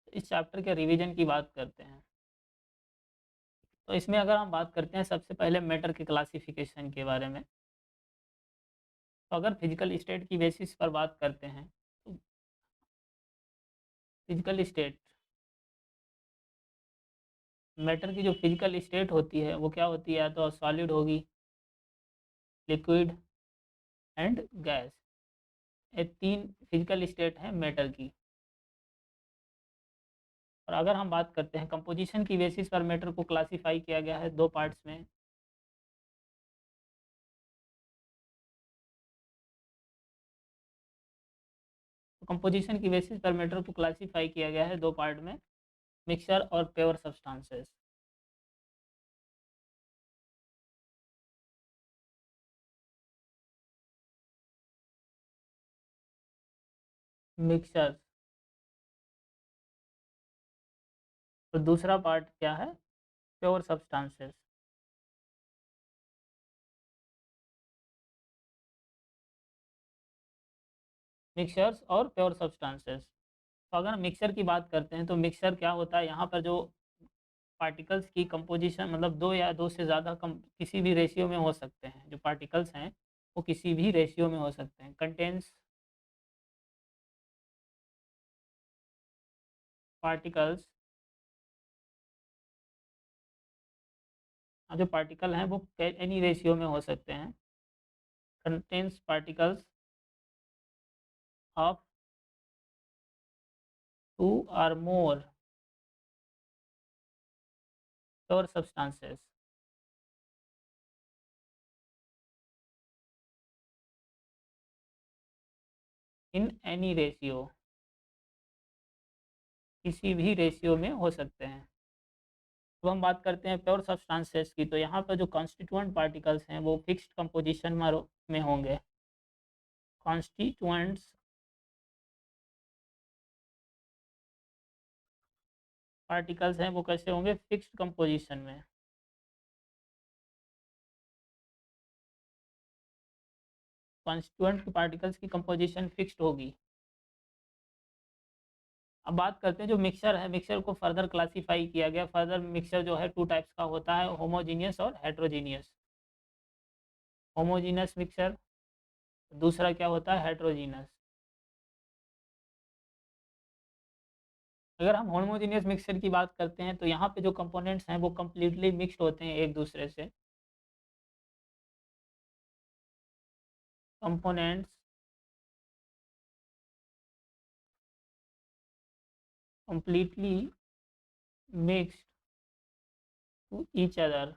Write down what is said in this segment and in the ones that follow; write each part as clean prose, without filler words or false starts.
इस चैप्टर के रिवीजन की बात करते हैं। तो इसमें अगर हम बात करते हैं सबसे पहले मैटर के क्लासिफिकेशन के बारे में। तो अगर फिजिकल स्टेट की बेसिस पर बात करते हैं तो फिजिकल स्टेट, मैटर की जो फिजिकल स्टेट होती है वो क्या होती है, या तो सॉलिड होगी, लिक्विड एंड गैस। ये 3 फिजिकल स्टेट हैं मैटर की। और अगर हम बात करते हैं कंपोजिशन की बेसिस पर मैटर को क्लासिफाई किया गया है 2 पार्ट्स में। तो कंपोजिशन की बेसिस पर मैटर को क्लासिफाई किया गया है 2 पार्ट में, मिक्सचर और प्योर सब्सटेंसेस। मिक्सचर और दूसरा पार्ट क्या है, प्योर सब्सटेंसेस। मिक्सचर्स और प्योर सब्सटेंसेस। तो अगर मिक्सचर की बात करते हैं तो मिक्सचर क्या होता है, यहाँ पर जो पार्टिकल्स की कंपोजिशन मतलब 2 या 2 से ज़्यादा कम किसी भी रेशियो में हो सकते हैं। जो पार्टिकल्स हैं वो किसी भी रेशियो में हो सकते हैं। कंटेंस पार्टिकल्स, जो पार्टिकल हैं वो एनी रेशियो में हो सकते हैं। कंटेंस पार्टिकल्स ऑफ 2 और मोर pure substances in any ratio, किसी भी रेशियो में हो सकते हैं। तो हम बात करते हैं प्योर सब्सटेंसेस की, तो यहाँ पर जो कॉन्स्टिट्यूएंट पार्टिकल्स हैं वो फिक्स्ड कंपोजिशन में होंगे। कॉन्स्टिट्यूएंट्स पार्टिकल्स हैं वो कैसे होंगे, फिक्स्ड कंपोजिशन में। कॉन्स्टिट्यूएंट पार्टिकल्स की कंपोजिशन फिक्स्ड होगी। अब बात करते हैं जो मिक्सचर है, मिक्सचर को फर्दर क्लासिफाई किया गया। फर्दर मिक्सचर जो है 2 टाइप्स का होता है, होमोजीनियस और हेट्रोजीनियस। होमोजीनियस मिक्सचर, दूसरा क्या होता है, हेट्रोजीनियस। अगर हम होमोजीनियस मिक्सचर की बात करते हैं तो यहाँ पे जो कंपोनेंट्स हैं वो कम्प्लीटली मिक्स्ड होते हैं एक दूसरे से। Components completely mixed to each other.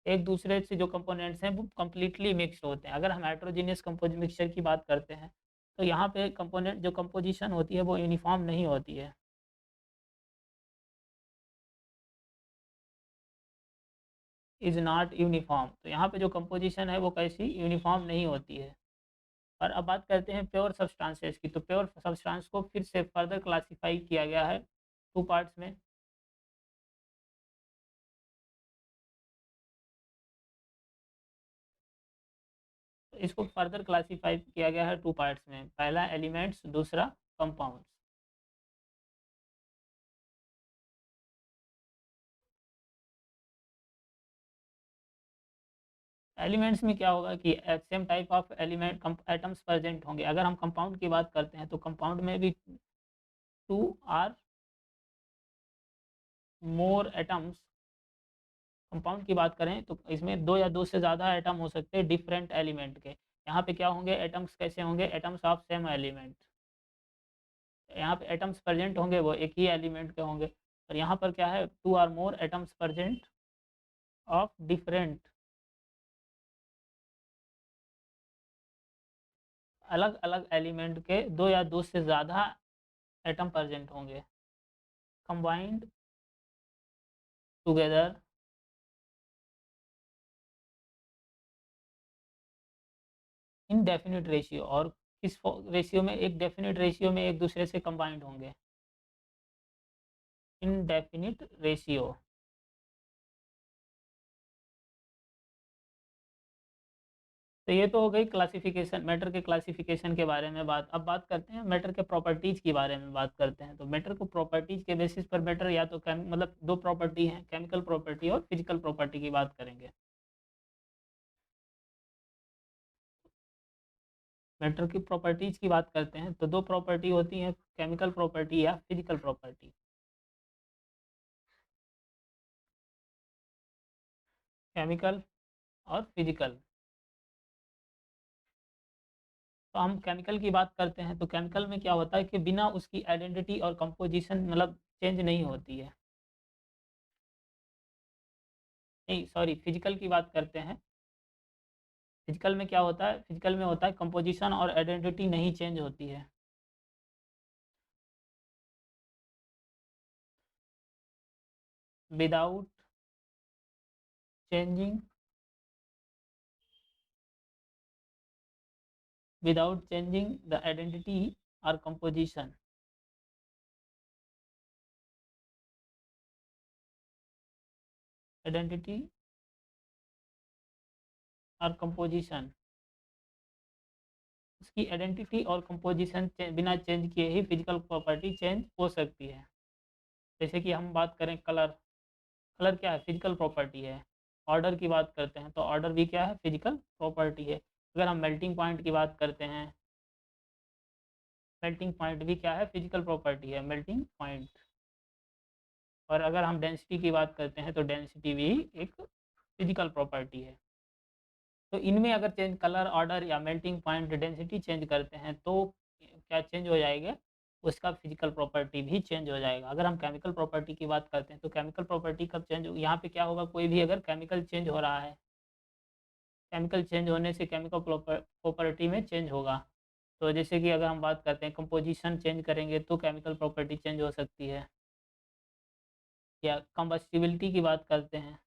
एक दूसरे से जो कंपोनेंट्स हैं वो कम्प्लीटली मिक्स्ड होते हैं। अगर हम हेट्रोजीनियस कंपोज मिक्सचर की बात करते हैं तो यहाँ पे कंपोनेंट जो कंपोजिशन होती है वो यूनिफॉर्म नहीं होती है। इज़ नॉट यूनिफॉर्म, तो यहाँ पे जो कंपोजिशन है वो कैसी यूनिफॉर्म नहीं होती है। और अब बात करते हैं प्योर सब्सटेंसेस की, तो प्योर सब्सटेंस को फिर से फर्दर क्लासिफाई किया गया है 2 पार्ट्स में। तो इसको फर्दर क्लासिफाई किया गया है 2 पार्ट्स में, पहला एलिमेंट्स, दूसरा कंपाउंड्स। एलिमेंट्स में क्या होगा कि same type of element atoms present होंगे। अगर हम कंपाउंड की बात करते हैं तो कंपाउंड में भी 2 आर मोर एटम्स। कंपाउंड की बात करें तो इसमें 2 या 2 से ज़्यादा एटम हो सकते हैं डिफरेंट एलिमेंट के। यहाँ पे क्या होंगे, एटम्स कैसे होंगे, एटम्स ऑफ सेम एलिमेंट। यहाँ पे एटम्स प्रेजेंट होंगे वो एक ही एलिमेंट के होंगे। और यहाँ पर क्या है, 2 or more atoms present of different, अलग अलग एलिमेंट के 2 या 2 से ज़्यादा एटम प्रेजेंट होंगे, combined together in definite ratio. और किस रेशियो में, एक डेफिनिट रेशियो में एक दूसरे से कंबाइंड होंगे, इनडेफिनिट रेशियो। तो ये तो हो गई क्लासिफिकेशन, मैटर के क्लासिफिकेशन के बारे में बात। अब बात करते हैं मैटर के प्रॉपर्टीज़ के बारे में बात करते हैं। तो मैटर को प्रॉपर्टीज़ के बेसिस पर मैटर या तो मतलब दो प्रॉपर्टी हैं, केमिकल प्रॉपर्टी और फिजिकल प्रॉपर्टी की बात करेंगे। मैटर की प्रॉपर्टीज़ की बात करते हैं तो दो प्रॉपर्टी होती हैं, केमिकल प्रॉपर्टी या फिजिकल प्रॉपर्टी। केमिकल और फिजिकल। तो हम केमिकल की बात करते हैं तो केमिकल में क्या होता है कि बिना उसकी आइडेंटिटी और कंपोजिशन मतलब चेंज नहीं होती है। नहीं सॉरी, फिजिकल की बात करते हैं। फिजिकल में क्या होता है, फिजिकल में होता है कंपोजिशन और आइडेंटिटी नहीं चेंज होती है। Without changing, without changing the identity और कंपोजिशन। आइडेंटिटी और कंपोजिशन, उसकी आइडेंटिटी और कंपोजिशन बिना चेंज किए ही फिजिकल प्रॉपर्टी चेंज हो सकती है। जैसे कि हम बात करें कलर, कलर क्या है, फिजिकल प्रॉपर्टी है। ऑर्डर की बात करते हैं तो ऑर्डर भी क्या है, फिजिकल प्रॉपर्टी है। अगर हम मेल्टिंग पॉइंट की बात करते हैं, मेल्टिंग पॉइंट भी क्या है, फिजिकल प्रॉपर्टी है, मेल्टिंग पॉइंट। और अगर हम डेंसिटी की बात करते हैं तो डेंसिटी भी एक फिजिकल प्रॉपर्टी है। तो इनमें अगर चेंज कलर, ऑर्डर या मेल्टिंग पॉइंट, डेंसिटी चेंज करते हैं तो क्या चेंज हो जाएगा, उसका फिजिकल प्रॉपर्टी भी चेंज हो जाएगा। अगर हम केमिकल प्रॉपर्टी की बात करते हैं तो केमिकल प्रॉपर्टी कब चेंज हो, यहाँ पे क्या होगा, कोई भी अगर केमिकल चेंज हो रहा है, केमिकल चेंज होने से केमिकल प्रॉपर्टी में चेंज होगा। तो जैसे कि अगर हम बात करते हैं कंपोजिशन चेंज करेंगे तो केमिकल प्रॉपर्टी चेंज हो सकती है। या कंबस्टिबिलिटी की बात करते हैं,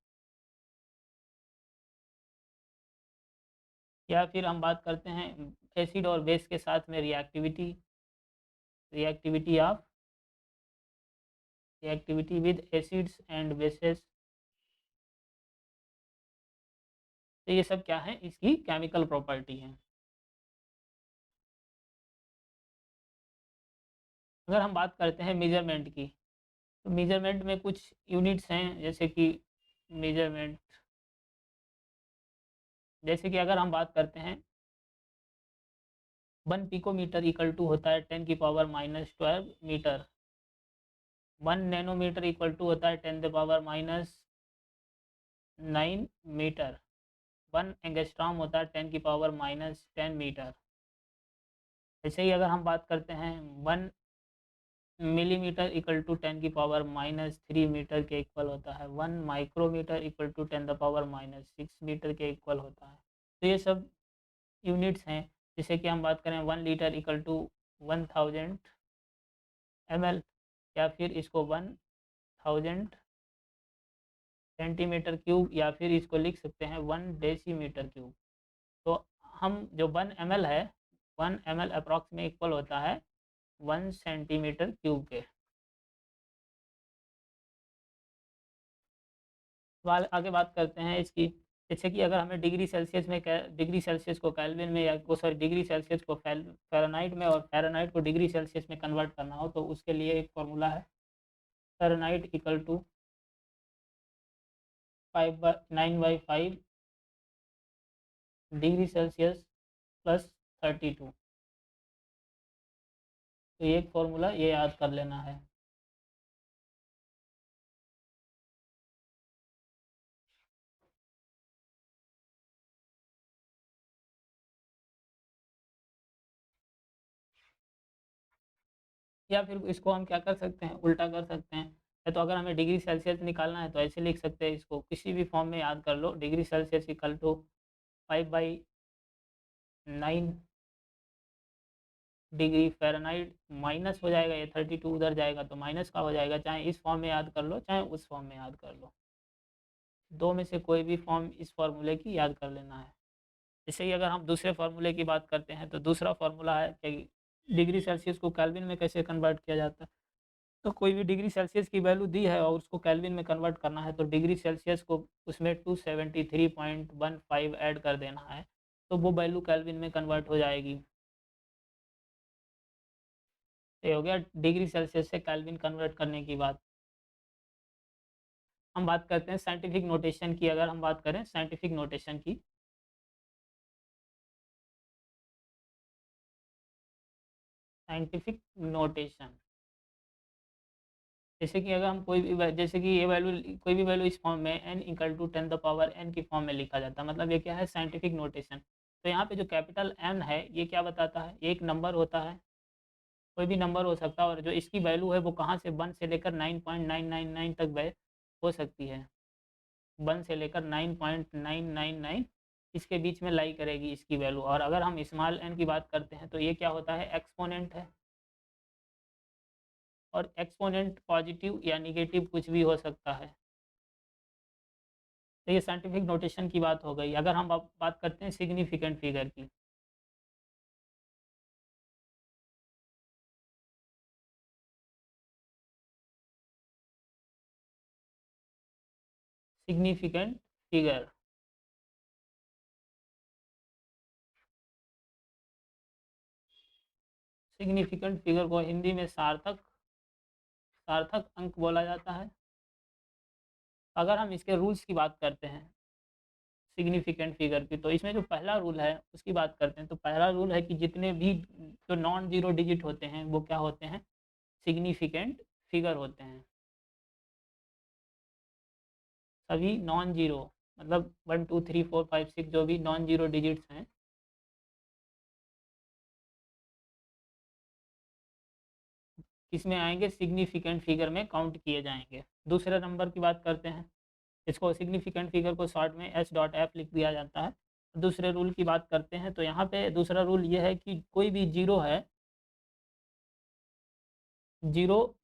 या फिर हम बात करते हैं एसिड और बेस के साथ में reactivity, reactivity of, reactivity with acids and bases. तो ये सब क्या है, इसकी केमिकल प्रॉपर्टी है। अगर हम बात करते हैं मेजरमेंट की, तो मेजरमेंट में कुछ यूनिट्स हैं, जैसे कि मेजरमेंट, जैसे कि अगर हम बात करते हैं 1 पिकोमीटर इक्वल टू होता है 10 की power -12 metre. 1 nanometre equal to होता है 10 द पावर -9 मीटर। 1 एंगस्ट्रॉम होता है 10 की पावर -10 मीटर। ऐसे ही अगर हम बात करते हैं 1 मिलीमीटर इक्वल टू 10 की पावर -3 मीटर के इक्वल होता है। 1 micrometre equal to 10 the power -6 metre के इक्वल होता है। तो ये सब यूनिट्स हैं। जैसे कि हम बात करें 1 लीटर इक्वल टू 1000 ml, या फिर इसको 1000 सेंटीमीटर क्यूब, या फिर इसको लिख सकते हैं 1 डेसीमीटर क्यूब। तो हम जो 1 ml है, 1 ml अप्रॉक्स में इक्वल होता है 1 सेंटीमीटर क्यूब के। आगे बात करते हैं इसकी, जैसे कि अगर हमें डिग्री सेल्सियस में डिग्री सेल्सियस को केल्विन में, या वो सॉरी डिग्री सेल्सियस को फ़ारेनहाइट में और फ़ारेनहाइट को डिग्री सेल्सियस में कन्वर्ट करना हो तो उसके लिए एक फार्मूला है, Fahrenheit equal to 9/5 degree Celsius plus 32। तो ये एक फार्मूला ये याद कर लेना है। या फिर इसको हम क्या कर सकते हैं, उल्टा कर सकते हैं। या तो अगर हमें डिग्री सेल्सियस निकालना है तो ऐसे लिख सकते हैं, इसको किसी भी फॉर्म में याद कर लो, degree celsius equal to 5/9 degree fahrenheit, minus हो जाएगा, ये 32 उधर जाएगा तो माइनस का हो जाएगा। चाहे इस फॉर्म में याद कर लो, चाहे उस फॉर्म में याद कर लो, दो में से कोई भी फॉर्म इस फार्मूले की याद कर लेना है। जैसे ही अगर हम दूसरे फार्मूले की बात करते हैं तो दूसरा फार्मूला है कि डिग्री सेल्सियस को केल्विन में कैसे कन्वर्ट किया जाता है। तो कोई भी डिग्री सेल्सियस की वैल्यू दी है और उसको केल्विन में कन्वर्ट करना है तो डिग्री सेल्सियस को उसमें 273.15 ऐड कर देना है। तो वो वैल्यू केल्विन में कन्वर्ट हो जाएगी। ये हो गया डिग्री सेल्सियस से केल्विन कन्वर्ट करने की बात। हम बात करते हैं साइंटिफिक नोटेशन की। अगर हम बात करें साइंटिफिक नोटेशन की, साइंटिफिक नोटेशन, जैसे कि अगर हम कोई भी जैसे कि ये वैल्यू, कोई भी वैल्यू इस फॉर्म में n equal to 10 the power n की फॉर्म में लिखा जाता है, मतलब ये क्या है, साइंटिफिक नोटेशन। तो यहाँ पे जो कैपिटल N है ये क्या बताता है, ये एक नंबर होता है, कोई भी नंबर हो सकता है, और जो इसकी वैल्यू है वो कहाँ से 1 से लेकर 9.999 तक हो सकती है। 1 से लेकर 9.999 इसके बीच में लाई करेगी इसकी वैल्यू। और अगर हम स्मॉल n की बात करते हैं तो ये क्या होता है, एक्सपोनेंट है, और एक्सपोनेंट पॉजिटिव या निगेटिव कुछ भी हो सकता है। तो ये साइंटिफिक नोटेशन की बात हो गई। अगर हम अब बात करते हैं सिग्निफिकेंट फिगर की, सिग्निफिकेंट फिगर, सिग्निफिकेंट फिगर को हिंदी में सार्थक, सार्थक अंक बोला जाता है। अगर हम इसके रूल्स की बात करते हैं सिग्निफिकेंट फिगर की, तो इसमें जो पहला रूल है उसकी बात करते हैं। तो पहला रूल है कि जितने भी जो नॉन जीरो डिजिट होते हैं वो क्या होते हैं, सिग्निफिकेंट फिगर होते हैं। सभी नॉन जीरो, मतलब 1 2 3 4 5 6 जो भी नॉन जीरो डिजिट्स हैं, किसमें आएंगे, सिग्निफिकेंट फिगर में काउंट किए जाएंगे। दूसरे नंबर की बात करते हैं, इसको सिग्निफिकेंट फिगर को शॉर्ट में एस डॉट एफ लिख दिया जाता है। दूसरे रूल की बात करते हैं तो यहाँ पे दूसरा रूल ये है कि कोई भी जीरो है, जीरो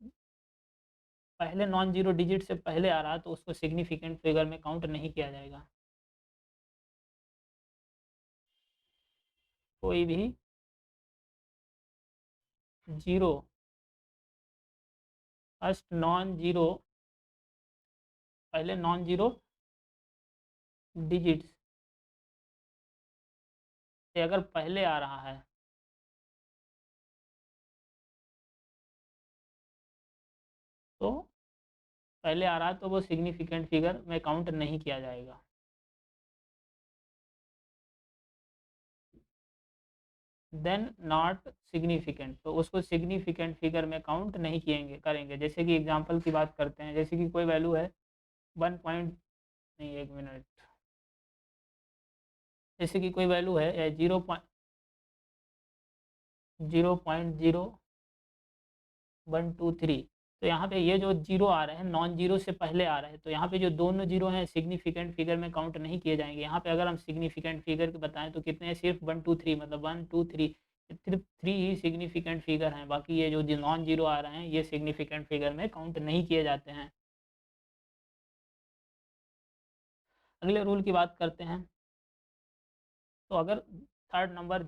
पहले नॉन जीरो डिजिट से पहले आ रहा तो उसको सिग्निफिकेंट फिगर में काउंट नहीं किया जाएगा। कोई भी जीरो फर्स्ट नॉन जीरो, पहले नॉन जीरो डिजिट्स से अगर पहले आ रहा है तो पहले आ रहा है तो वो सिग्निफिकेंट फिगर में काउंट नहीं किया जाएगा। देन नॉट सिग्निफिकेंट, तो उसको सिग्निफिकेंट फिगर में काउंट नहीं किएंगे करेंगे। जैसे कि एग्जांपल की बात करते हैं, जैसे कि कोई वैल्यू है 1 पॉइंट, नहीं एक मिनट, जैसे कि कोई वैल्यू है 0.0123, तो यहाँ पे ये जो जीरो आ रहे हैं नॉन जीरो से पहले आ रहे हैं, तो यहाँ पे जो दोनों जीरो हैं सिग्निफिकेंट फिगर में काउंट नहीं किए जाएंगे। यहाँ पे अगर हम सिग्निफिकेंट फिगर बताएं तो कितने हैं, सिर्फ 1 2 3, मतलब 1 2 3, सिर्फ 3 ही सिग्निफिकेंट फिगर हैं, बाकी ये जो नॉन जीरो आ रहे हैं ये सिग्निफिकेंट फिगर में काउंट नहीं किए जाते हैं। अगले रूल की बात करते हैं, तो अगर थर्ड नंबर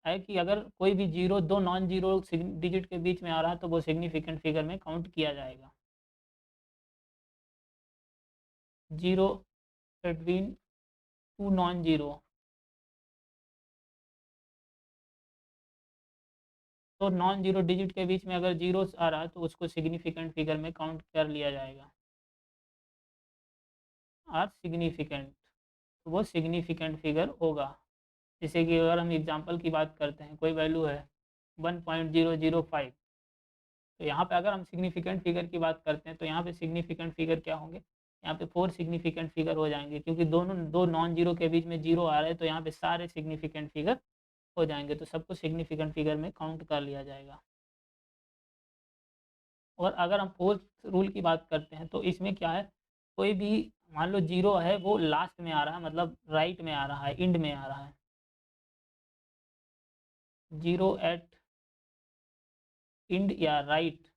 है कि अगर कोई भी जीरो दो नॉन जीरो डिजिट के बीच में आ रहा है तो वो सिग्निफिकेंट फिगर में काउंट किया जाएगा। Zero between two non zero, तो नॉन जीरो डिजिट के बीच में अगर जीरो आ रहा है तो उसको सिग्निफिकेंट फिगर में काउंट कर लिया जाएगा। आर सिग्निफिकेंट, तो वो सिग्निफिकेंट फिगर होगा। जैसे कि अगर हम एग्जांपल की बात करते हैं, कोई वैल्यू है 1.005, तो यहाँ पे अगर हम सिग्निफिकेंट फिगर की बात करते हैं तो यहाँ पे सिग्निफिकेंट फिगर क्या होंगे, यहाँ पे 4 सिग्निफिकेंट फिगर हो जाएंगे, क्योंकि दोनों दो नॉन जीरो के बीच में जीरो आ रहे हैं, तो यहाँ पे सारे सिग्निफिकेंट फिगर हो जाएंगे, तो सबको सिग्निफिकेंट फिगर में काउंट कर लिया जाएगा। और अगर हम फोर्थ रूल की बात करते हैं तो इसमें क्या है, कोई भी मान लो जीरो है वो लास्ट में आ रहा है, मतलब राइट में आ रहा है, इंड में आ रहा है, जीरो एट इंड या राइट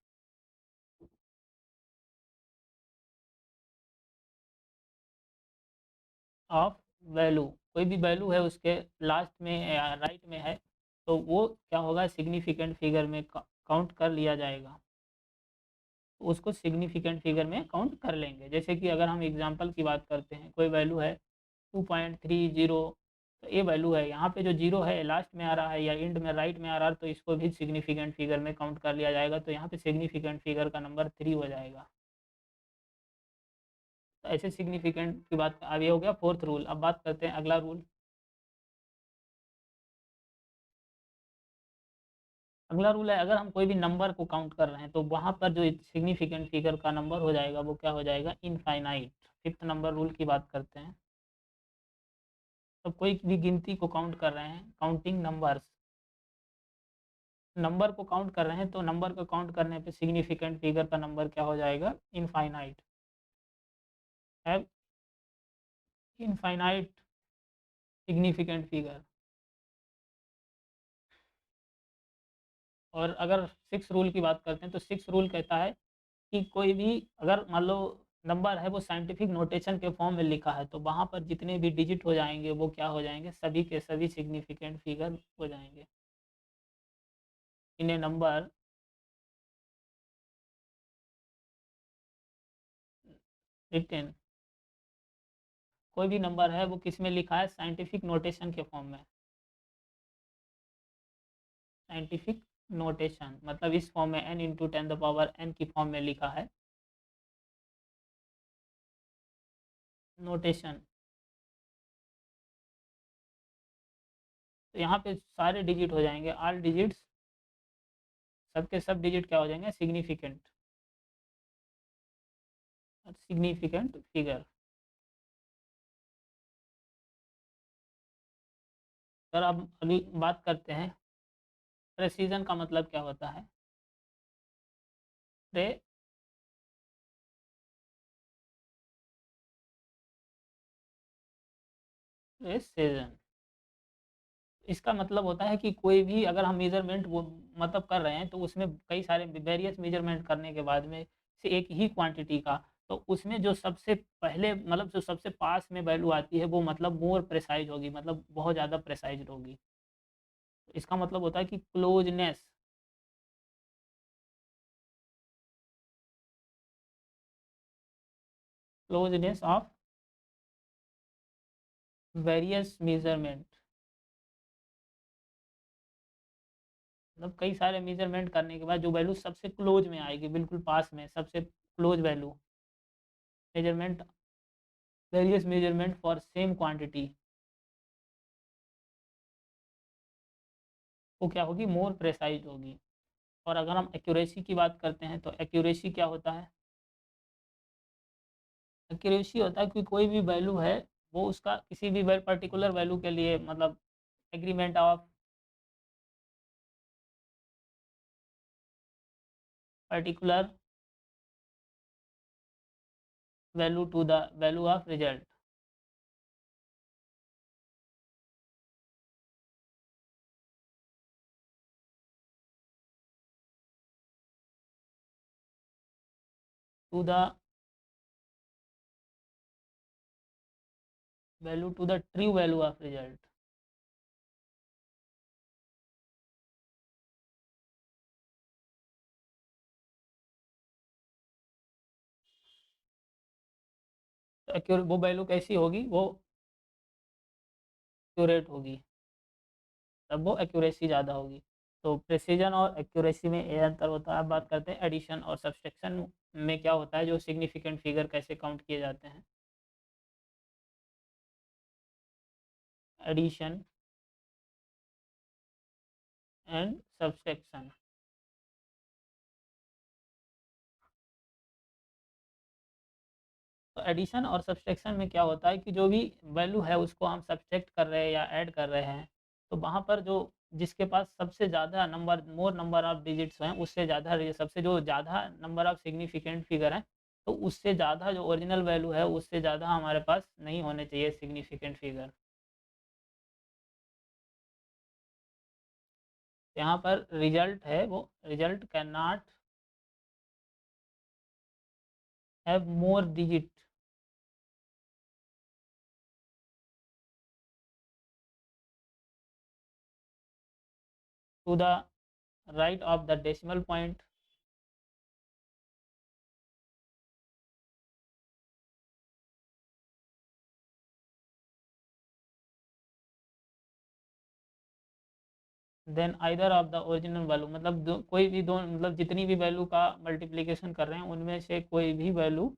ऑफ वैल्यू, कोई भी वैल्यू है उसके लास्ट में या राइट में है, तो वो क्या होगा, सिग्निफिकेंट फिगर में काउंट कर लिया जाएगा, तो उसको सिग्निफिकेंट फिगर में काउंट कर लेंगे। जैसे कि अगर हम एग्जांपल की बात करते हैं, कोई वैल्यू है 2.30 तो ये वैल्यू है। यहाँ पे जो जीरो है लास्ट में आ रहा है या एंड में राइट में आ रहा है, तो इसको भी सिग्निफिकेंट फिगर में काउंट कर लिया जाएगा। तो यहाँ पे सिग्निफिकेंट फिगर का नंबर 3 हो जाएगा। तो ऐसे सिग्निफिकेंट की बात, अब ये हो गया फोर्थ रूल। अब बात करते हैं अगला रूल। अगला रूल है, अगर हम कोई भी नंबर को काउंट कर रहे हैं तो वहाँ पर जो सिग्निफिकेंट फिगर का नंबर हो जाएगा वो क्या हो जाएगा, इनफाइनाइट। फिफ्थ नंबर रूल की बात करते हैं। तो कोई भी गिनती को काउंट कर रहे हैं, काउंटिंग नंबर्स, नंबर को काउंट कर रहे हैं, तो नंबर को काउंट करने पे सिग्निफिकेंट फिगर का नंबर क्या हो जाएगा, infinite. Have infinite significant figure. और अगर सिक्स रूल की बात करते हैं तो सिक्स रूल कहता है कि कोई भी, अगर मान लो नंबर है वो साइंटिफिक नोटेशन के फॉर्म में लिखा है, तो वहाँ पर जितने भी डिजिट हो जाएंगे वो क्या हो जाएंगे, सभी के सभी सिग्निफिकेंट फिगर हो जाएंगे। इन ए नंबर रिटेन, कोई भी नंबर है वो किस में लिखा है, साइंटिफिक नोटेशन के फॉर्म में। साइंटिफिक नोटेशन मतलब इस फॉर्म में n इंटू 10 की फॉर्म में लिखा है। नोटेशन, तो यहाँ पे सारे डिजिट हो जाएंगे, ऑल डिजिट्स, सबके सब डिजिट क्या हो जाएंगे, सिग्निफिकेंट, सिग्निफिकेंट फिगर। सर अब अभी बात करते हैं प्रेसिजन का मतलब क्या होता है। प्रे प्रेसिजन, इसका मतलब होता है कि कोई भी अगर हम मेजरमेंट वो मतलब कर रहे हैं, तो उसमें कई सारे वेरियस मेजरमेंट करने के बाद में से एक ही क्वांटिटी का, तो उसमें जो सबसे पहले मतलब जो सबसे पास में वैल्यू आती है वो मतलब मोर प्रेसाइज होगी, मतलब बहुत ज़्यादा प्रेसाइज होगी। इसका मतलब होता है कि closeness, closeness of various measurement, मतलब कई सारे मेजरमेंट करने के बाद जो वैल्यू सबसे क्लोज में आएगी, बिल्कुल पास में सबसे close value, measurement, various measurement for same quantity, वो क्या होगी, मोर प्रेसाइज होगी। और अगर हम एक्यूरेसी की बात करते हैं तो एक्यूरेसी क्या होता है, एक्यूरेसी होता है कि कोई भी वैल्यू है वो उसका किसी भी पर्टिकुलर वैल्यू के लिए मतलब agreement of particular value to the value of result. To the value to the true value of result. तो वो वैल्यू कैसी होगी, वो एक्यूरेट होगी, तब वो एक्यूरेसी ज़्यादा होगी। तो प्रिसीजन और एक्यूरेसी में ये अंतर होता है। अब बात करते हैं एडिशन और सब्सट्रैक्शन में क्या होता है, जो सिग्निफिकेंट फिगर कैसे काउंट किए जाते हैं। एडिशन एंड सब्सट्रैक्शन, तो एडिशन और सब्सट्रैक्शन में क्या होता है कि जो भी वैल्यू है उसको हम सब्सट्रैक्ट कर रहे हैं या ऐड कर रहे हैं, तो वहाँ पर जो जिसके पास सबसे ज़्यादा number, more number of digits हैं, उससे ज़्यादा सबसे जो ज़्यादा नंबर ऑफ सिग्निफिकेंट फिगर हैं, तो उससे ज़्यादा जो ओरिजिनल वैल्यू है उससे ज़्यादा हमारे पास नहीं होने चाहिए सिग्निफिकेंट फिगर। यहाँ पर रिजल्ट है, वो result can not have more digit to the right of the decimal point, then either of the original value, मतलब कोई भी दो, मतलब जितनी भी वैल्यू का मल्टीप्लिकेशन कर रहे हैं उनमें से कोई भी वैल्यू,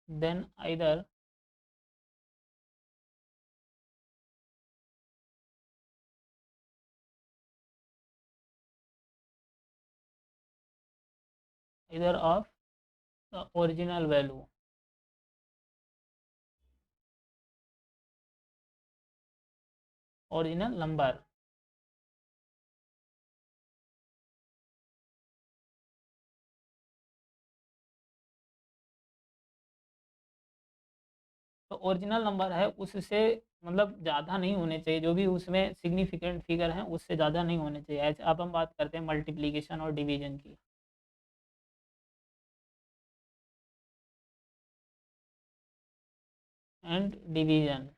देन आइदर इधर of the original value, original number. तो ओरिजिनल नंबर है उससे मतलब ज़्यादा नहीं होने चाहिए, जो भी उसमें सिग्निफिकेंट फिगर हैं उससे ज़्यादा नहीं होने चाहिए। ऐसे अब हम बात करते हैं मल्टीप्लिकेशन और डिवीजन की। एंड डिवीजन,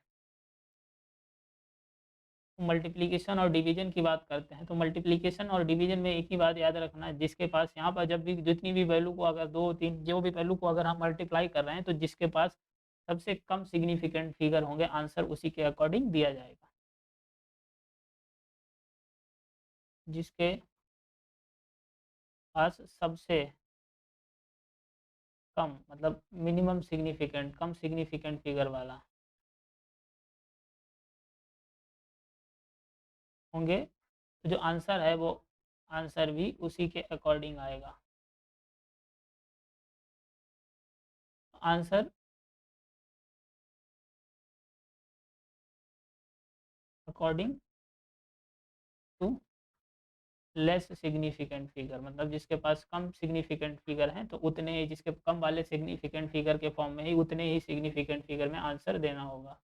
मल्टीप्लिकेशन और डिवीजन की बात करते हैं, तो मल्टीप्लिकेशन और डिवीजन में एक ही बात याद रखना है, जिसके पास यहाँ पर जब भी जितनी भी वैल्यू को अगर दो तीन जो भी वैल्यू को अगर हम मल्टीप्लाई कर रहे हैं, तो जिसके पास सबसे कम सिग्निफिकेंट फिगर होंगे आंसर उसी के अकॉर्डिंग दिया जाएगा। जिसके पास सबसे कम मतलब मिनिमम सिग्निफिकेंट, कम सिग्निफिकेंट फिगर वाला होंगे, तो जो आंसर है वो आंसर भी उसी के अकॉर्डिंग आएगा। Answer according to less significant figure, मतलब जिसके पास कम सिग्निफिकेंट फिगर हैं तो उतने ही, जिसके कम वाले सिग्निफिकेंट फिगर के फॉर्म में ही उतने ही सिग्निफिकेंट फिगर में आंसर देना होगा।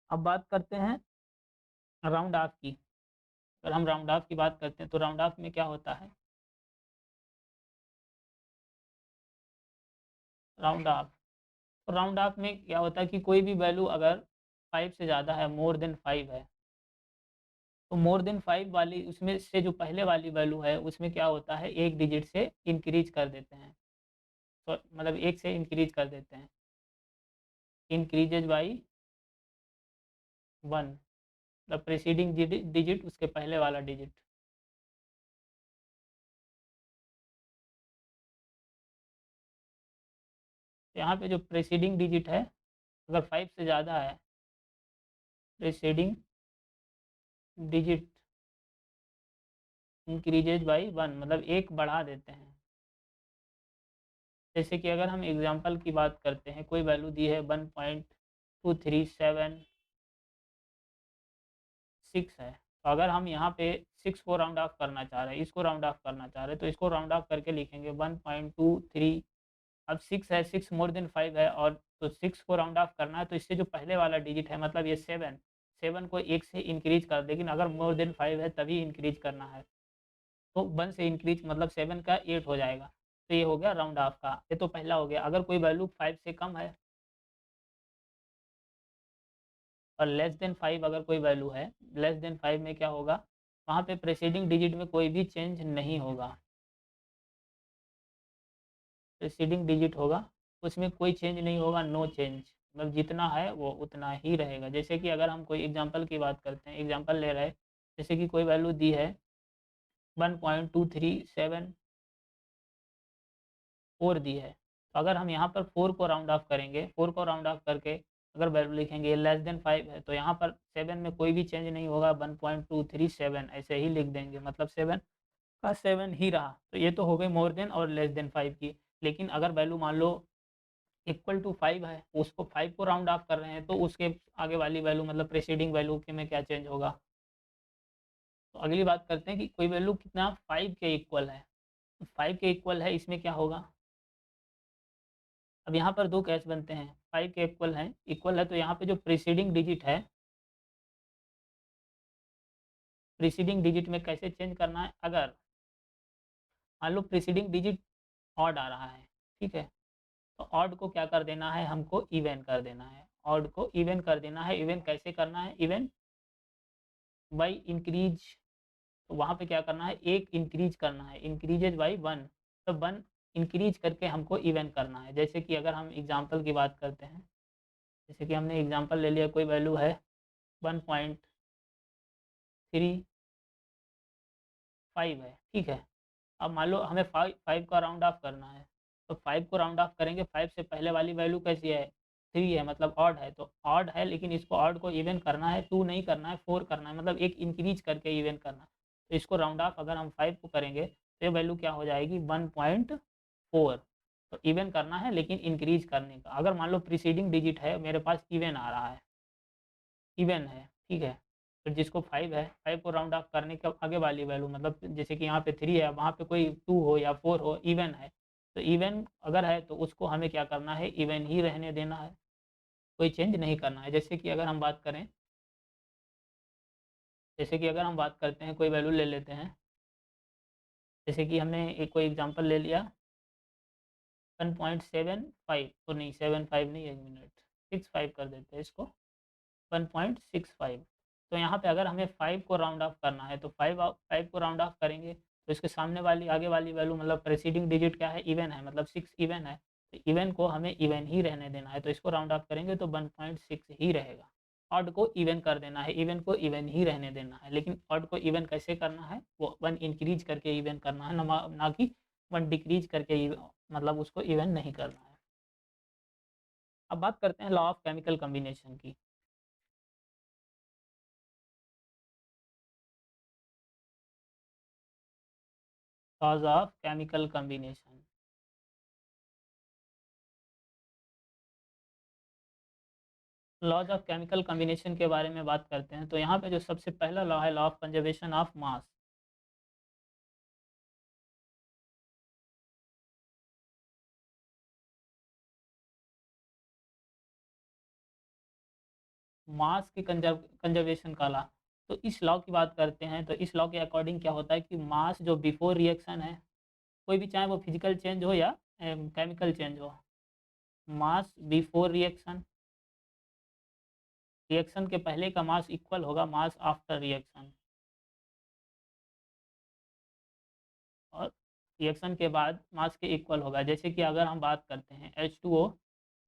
अब बात करते हैं राउंड ऑफ की। अगर हम राउंड ऑफ की बात करते हैं तो राउंड ऑफ में क्या होता है, राउंड ऑफ, तो राउंड ऑफ में क्या होता है कि कोई भी वैल्यू अगर 5 से ज़्यादा है, मोर देन 5 है, तो मोर देन 5 वाली उसमें से जो पहले वाली वैल्यू है उसमें क्या होता है, एक डिजिट से इंक्रीज कर देते हैं, तो मतलब एक से इंक्रीज कर देते हैं, increases by 1, the preceding digit उसके पहले वाला डिजिट। यहाँ पे जो प्रीसीडिंग डिजिट है अगर 5 से ज़्यादा है, प्रीसीडिंग डिजिट इंक्रीजेज बाई 1 मतलब एक बढ़ा देते हैं। जैसे कि अगर हम एग्जांपल की बात करते हैं, कोई वैल्यू दी है 1.2376 है, तो अगर हम यहाँ पे 6 को राउंड ऑफ करना चाह रहे हैं, इसको राउंड ऑफ करना चाह रहे हैं, तो इसको राउंड ऑफ करके लिखेंगे 1.23। अब 6 है, 6 मोर देन 5 है, और तो 6 को राउंड ऑफ करना है, तो इससे जो पहले वाला डिजिट है मतलब ये 7, 7 को 1 से इंक्रीज कर, लेकिन अगर मोर देन 5 है तभी इंक्रीज करना है, तो 1 से इंक्रीज मतलब 7 का 8 हो जाएगा। तो ये हो गया राउंड ऑफ का, ये तो पहला हो गया। अगर कोई वैल्यू 5 से कम है और लेस देन 5 अगर कोई वैल्यू है, लेस देन 5 में क्या होगा, वहाँ पे प्रीसीडिंग डिजिट में कोई भी चेंज नहीं होगा, प्रीसीडिंग डिजिट होगा उसमें कोई चेंज नहीं होगा, नो चेंज, मतलब जितना है वो उतना ही रहेगा। जैसे कि अगर हम कोई एग्जांपल की बात करते हैं, एग्जांपल ले रहे हैं, जैसे कि कोई वैल्यू दी है 1.237 4 दी है, तो अगर हम यहाँ पर 4 को राउंड ऑफ करेंगे, 4 को राउंड ऑफ करके अगर वैल्यू लिखेंगे लेस देन 5 है, तो यहाँ पर 7 में कोई भी चेंज नहीं होगा, 1.237 ऐसे ही लिख देंगे, मतलब 7 का 7 ही रहा। तो ये तो हो गई मोर देन और लेस देन 5 की। लेकिन अगर वैल्यू मान लो इक्वल टू 5 है, उसको 5 को राउंड ऑफ कर रहे हैं, तो उसके आगे वाली वैल्यू मतलब प्रीसीडिंग वैल्यू के में क्या चेंज होगा। तो अगली बात करते हैं कि कोई वैल्यू कितना 5 के इक्वल है, 5 के इक्वल है, इसमें क्या होगा। अब यहाँ पर दो केस बनते हैं, 5 के इक्वल है तो यहाँ पे जो प्रीसीडिंग डिजिट है, प्रीसीडिंग डिजिट में कैसे चेंज करना है, अगर मान लो प्रीसीडिंग डिजिट ऑड आ रहा है, ठीक है, तो ऑड को क्या कर देना है, हमको इवन कर देना है, ऑड को इवन कर देना है। इवन कैसे करना है, इवन बाई इंक्रीज, तो वहाँ पे क्या करना है, एक इंक्रीज करना है, इंक्रीजेज बाई 1, तो 1 इंक्रीज करके हमको इवन करना है। जैसे कि अगर हम एग्जांपल की बात करते हैं, जैसे कि हमने एग्जांपल ले लिया, कोई वैल्यू है 1.35 है, ठीक है। अब मान लो हमें 5 का राउंड ऑफ करना है, तो 5 को राउंड ऑफ करेंगे, 5 से पहले वाली वैल्यू कैसी है, 3 है, मतलब ऑड है, तो ऑड है, लेकिन इसको ऑड को इवन करना है, 2 नहीं करना है, 4 करना है, मतलब एक इंक्रीज करके इवन करना है। तो इसको राउंड ऑफ अगर हम 5 को करेंगे तो ये वैल्यू क्या हो जाएगी, 1.4। तो इवन करना है लेकिन इंक्रीज करने का। अगर मान लो प्रीसीडिंग डिजिट है मेरे पास इवन आ रहा है, इवन है, ठीक है, फिर जिसको 5 है, 5 को राउंड ऑफ करने के आगे वाली वैल्यू, मतलब जैसे कि यहाँ पे 3 है, वहाँ पे कोई 2 हो या 4 हो, इवन है, तो इवन अगर है तो उसको हमें क्या करना है, इवन ही रहने देना है, कोई चेंज नहीं करना है। जैसे कि अगर हम बात करें, जैसे कि अगर हम बात करते हैं, कोई वैल्यू ले लेते हैं, जैसे कि हमने एक कोई एग्जांपल ले लिया 1.75, तो नहीं 75 नहीं, 1 मिनट, 65 कर देते हैं इसको, 1.65। तो यहाँ पे अगर हमें 5 को राउंड ऑफ करना है तो 5 को राउंड ऑफ करेंगे, तो इसके सामने वाली आगे वाली वैल्यू, मतलब प्रेसीडिंग डिजिट क्या है, इवन है, मतलब 6 इवन है, तो इवन को हमें इवन ही रहने देना है, तो इसको राउंड ऑफ करेंगे तो 1.6 ही रहेगा। ऑड को इवन कर देना है, इवन को इवन ही रहने देना है, लेकिन ऑड को इवन कैसे करना है, वो 1 इंक्रीज करके इवन करना है, ना कि 1 डिक्रीज करके, मतलब उसको इवन नहीं करना है। अब बात करते हैं लॉ ऑफ केमिकल कम्बिनेशन की। Laws of chemical combination. Laws of chemical combination के बारे में बात करते हैं, तो यहाँ पे जो सबसे पहला लॉ है, law of conservation of mass. Mass के कंजर्वेशन का लॉ। तो इस लॉ की बात करते हैं, तो इस लॉ के अकॉर्डिंग क्या होता है कि मास जो बिफोर रिएक्शन है, कोई भी चाहे वो फिजिकल चेंज हो या केमिकल चेंज हो, मास बिफोर रिएक्शन, रिएक्शन के पहले का मास इक्वल होगा मास आफ्टर रिएक्शन, और रिएक्शन के बाद मास के इक्वल होगा। जैसे कि अगर हम बात करते हैं H2O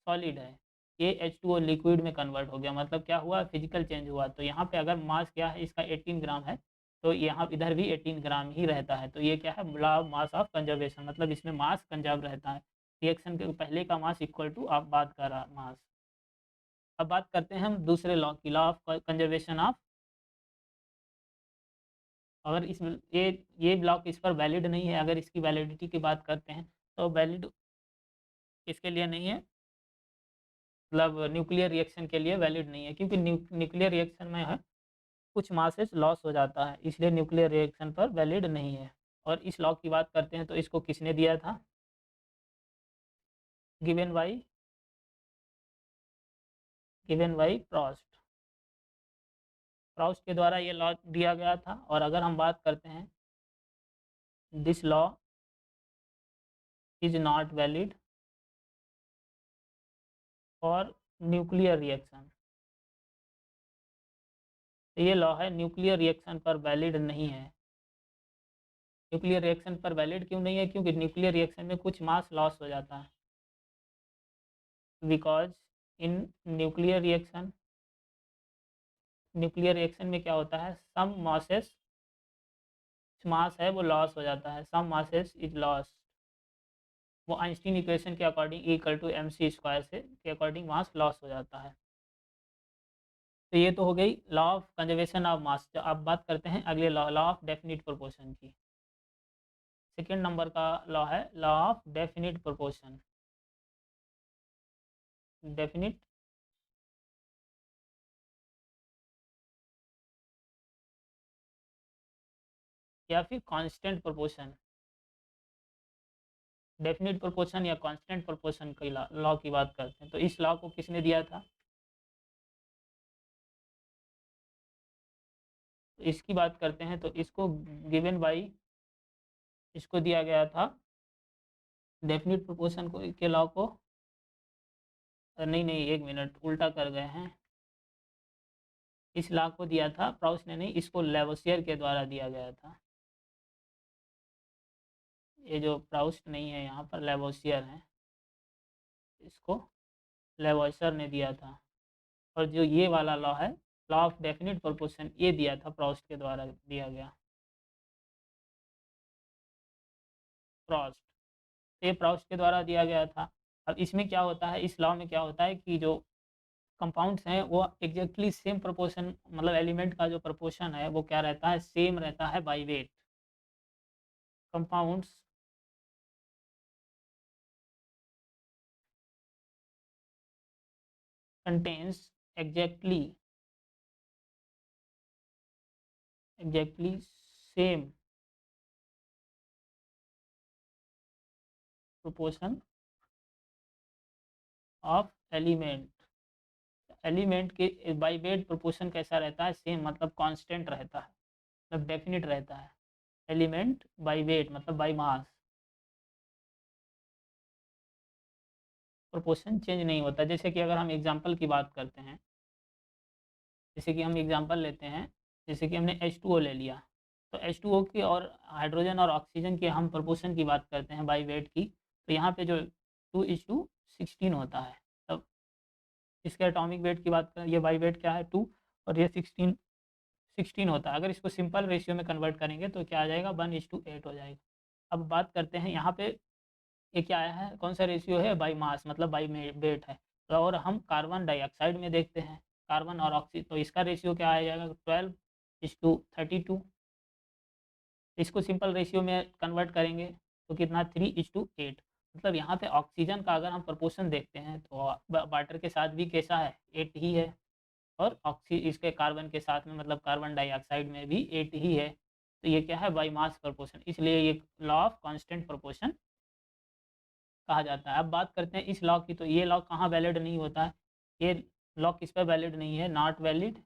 सॉलिड है, ये H2O लिक्विड में कन्वर्ट हो गया, मतलब क्या हुआ, फिजिकल चेंज हुआ। तो यहाँ पे अगर मास क्या है इसका 18 ग्राम है, तो यहाँ इधर भी 18 ग्राम ही रहता है, तो ये क्या है, लॉ मास ऑफ कंजर्वेशन, मतलब इसमें मास कंजर्व रहता है, रिएक्शन के पहले का मास इक्वल टू आप बात का मास। अब बात करते हैं हम दूसरे लॉ की, लॉ ऑफ कंजर्वेशन ऑफ। अगर इस ये ब्लॉक इस पर वैलिड नहीं है, अगर इसकी वैलिडिटी की बात करते हैं तो वैलिड इसके लिए नहीं है, मतलब न्यूक्लियर रिएक्शन के लिए वैलिड नहीं है, क्योंकि न्यूक्लियर रिएक्शन में है कुछ मासेस लॉस हो जाता है, इसलिए न्यूक्लियर रिएक्शन पर वैलिड नहीं है। और इस लॉ की बात करते हैं तो इसको किसने दिया था, गिवन बाई प्रोस्ट। प्रोस्ट के द्वारा ये लॉ दिया गया था। और अगर हम बात करते हैं, this law is not valid for nuclear reaction, तो ये लॉ है न्यूक्लियर रिएक्शन पर वैलिड नहीं है। न्यूक्लियर रिएक्शन पर वैलिड क्यों नहीं है, क्योंकि न्यूक्लियर रिएक्शन में कुछ मास लॉस हो जाता है, because in nuclear reaction, nuclear reaction में क्या होता है, सम मासेस, मास है वो लॉस हो जाता है, सम मासेस इज लॉस, वो आइंस्टीन इक्वेशन के according equal to mc square से के अकॉर्डिंग मास लॉस हो जाता है। तो ये तो हो गई लॉ ऑफ कंजर्वेशन ऑफ मास। अब बात करते हैं अगले law, law of definite proportion की। सेकेंड नंबर का लॉ है law of definite proportion. Definite या फिर कांस्टेंट प्रोपोर्शन, डेफिनिट प्रोपोर्शन या कांस्टेंट प्रोपोर्शन की लॉ की बात करते हैं, तो इस लॉ को किसने दिया था, तो इसकी बात करते हैं तो इसको गिवन बाई, इसको दिया गया था डेफिनिट प्रोपोर्शन को के लॉ को, नहीं नहीं 1 मिनट उल्टा कर गए हैं, इस लॉ को दिया था प्राउस्ट ने नहीं, इसको लेवोसियर के द्वारा दिया गया था। ये जो प्राउस्ट नहीं है यहाँ पर लेवोसियर है, इसको लेवोसियर ने दिया था। और जो ये वाला लॉ है, लॉ ऑफ डेफिनिट प्रोपोर्शन, ये दिया था प्रोस्ट के द्वारा दिया गया, प्रोस्ट, ये प्रोस्ट के द्वारा दिया गया था। अब इसमें क्या होता है, इस लॉ में क्या होता है कि जो कंपाउंड्स हैं वो एग्जैक्टली सेम प्रोपोर्शन, मतलब एलिमेंट का जो प्रोपोर्शन है वो क्या रहता है, सेम रहता है by weight. Compounds contains exactly same proportion of element. Element के बाय वेट प्रोपोर्शन कैसा रहता है, सेम, मतलब कांस्टेंट रहता है, मतलब डेफिनिट रहता है। एलिमेंट बाय वेट मतलब बाय मास, प्रोपोर्शन चेंज नहीं होता। जैसे कि अगर हम एग्जांपल की बात करते हैं, जैसे कि हम एग्जांपल लेते हैं, जैसे कि हमने H2O ले लिया, तो H2O की और हाइड्रोजन और ऑक्सीजन की हम प्रोपोर्शन की बात करते हैं बाय वेट की, तो यहाँ पे जो 2:16 होता है। तब इसके एटॉमिक वेट की बात करें, ये बाय वेट क्या है 2, और ये 16 होता है। अगर इसको सिंपल रेशियो में कन्वर्ट करेंगे तो क्या आ जाएगा, 1:8 हो जाएगा। अब बात करते हैं यहाँ पे, ये क्या आया है, कौन सा रेशियो है, बाई मास मतलब बाई वेट है। तो और हम कार्बन डाइऑक्साइड में देखते हैं, कार्बन और ऑक्सीजन, तो इसका रेशियो क्या आ जाएगा, 12:32। इसको सिंपल रेशियो में कन्वर्ट करेंगे तो कितना, 3:8। मतलब यहाँ पे ऑक्सीजन का अगर हम प्रपोर्शन देखते हैं तो वाटर के साथ भी कैसा है, 8 ही है, और ऑक्सी इसके कार्बन के साथ में मतलब कार्बन डाइऑक्साइड में भी 8 ही है। तो ये क्या है, बाई मास प्रपोर्शन, इसलिए ये लॉ ऑफ कांस्टेंट प्रपोर्शन कहा जाता है। अब बात करते हैं इस लॉ की, तो ये लॉ कहाँ वैलिड नहीं होता है, ये लॉ किस पर वैलिड नहीं है, नॉट वैलिड,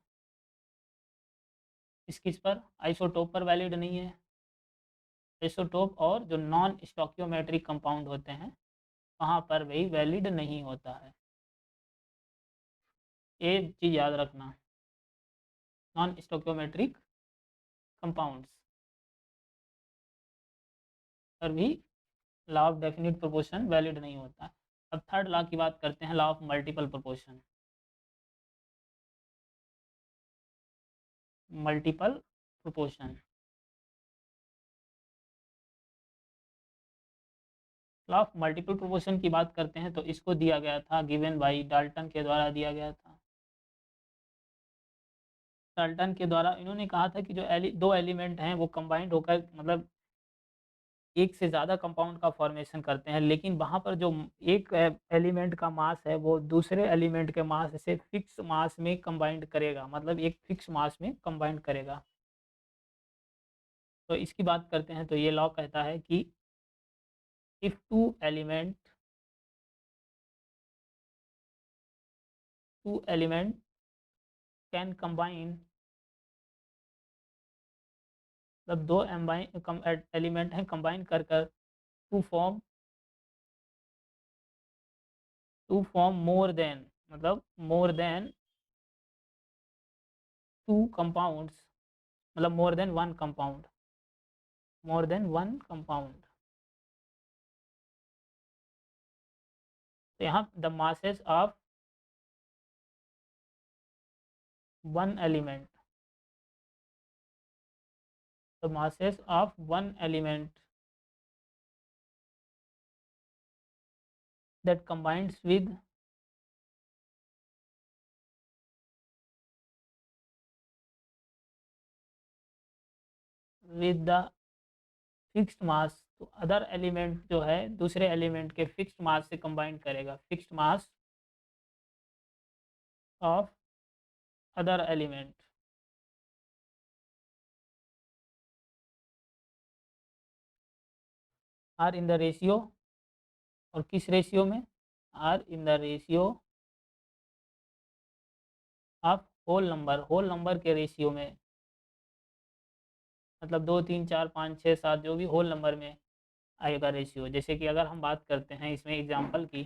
किस पर, आइसोटोप पर वैलिड नहीं है। आइसोटोप और जो नॉन स्टोकियोमेट्रिक कंपाउंड होते हैं वहाँ पर वही वैलिड नहीं होता है, ये चीज़ याद रखना। नॉन स्टोकियोमेट्रिक कंपाउंड्स पर भी law of definite proportion valid नहीं होता है। अब थर्ड लॉ की बात करते हैं, law of multiple proportion. Multiple proportion, law of multiple proportion की बात करते हैं तो इसको दिया गया था, गिवन बाई डाल्टन के द्वारा दिया गया था। डाल्टन के द्वारा इन्होंने कहा था कि जो दो एलिमेंट हैं वो कंबाइंड होकर मतलब एक से ज़्यादा कंपाउंड का फॉर्मेशन करते हैं, लेकिन वहाँ पर जो एक एलिमेंट का मास है वो दूसरे एलिमेंट के मास से फिक्स मास में कंबाइंड करेगा, मतलब एक फिक्स मास में कंबाइंड करेगा। तो इसकी बात करते हैं तो ये लॉ कहता है कि if two element can combine, मतलब दो एलिमेंट हैं कंबाइन कर कर टू फॉर्म मोर देन, मतलब मोर देन टू कंपाउंड्स, मतलब मोर देन वन कंपाउंड। तो यहाँ the masses of one element, the masses of one element that combines with the fixed mass, तो अदर एलिमेंट जो है दूसरे एलिमेंट के fixed mass से कंबाइन करेगा, fixed mass of other element are in the ratio, और किस ratio में, are in the ratio of whole number के रेशियो में, मतलब 2 3 4 5 6 7 जो भी होल नंबर में आएगा रेशियो। जैसे कि अगर हम बात करते हैं इसमें एग्जांपल की,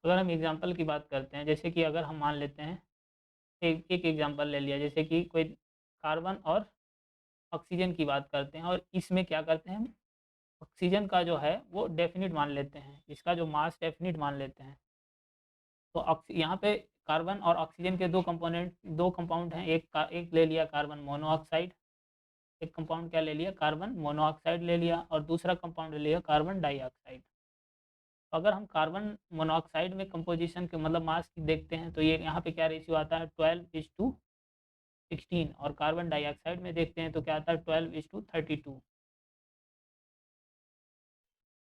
अगर हम एग्जांपल की बात करते हैं, जैसे कि अगर हम मान लेते हैं, एक एग्जांपल ले लिया, जैसे कि कोई कार्बन और ऑक्सीजन की बात करते हैं और इसमें क्या करते हैं हम, ऑक्सीजन का जो है वो डेफिनिट मान लेते हैं, इसका जो मास डेफिनिट मान लेते हैं। तो यहाँ पे कार्बन और ऑक्सीजन के दो कंपाउंड हैं, एक ले लिया कार्बन मोनोऑक्साइड, एक कंपाउंड क्या ले लिया, कार्बन मोनोऑक्साइड ले लिया, और दूसरा कंपाउंड ले लिया कार्बन डाइऑक्साइड। तो अगर हम कार्बन मोनोऑक्साइड में कंपोजिशन के मतलब मास की देखते हैं, तो ये यहाँ पे क्या रेशियो आता है 12:16, और कार्बन डाइऑक्साइड में देखते हैं तो क्या आता है 12:32।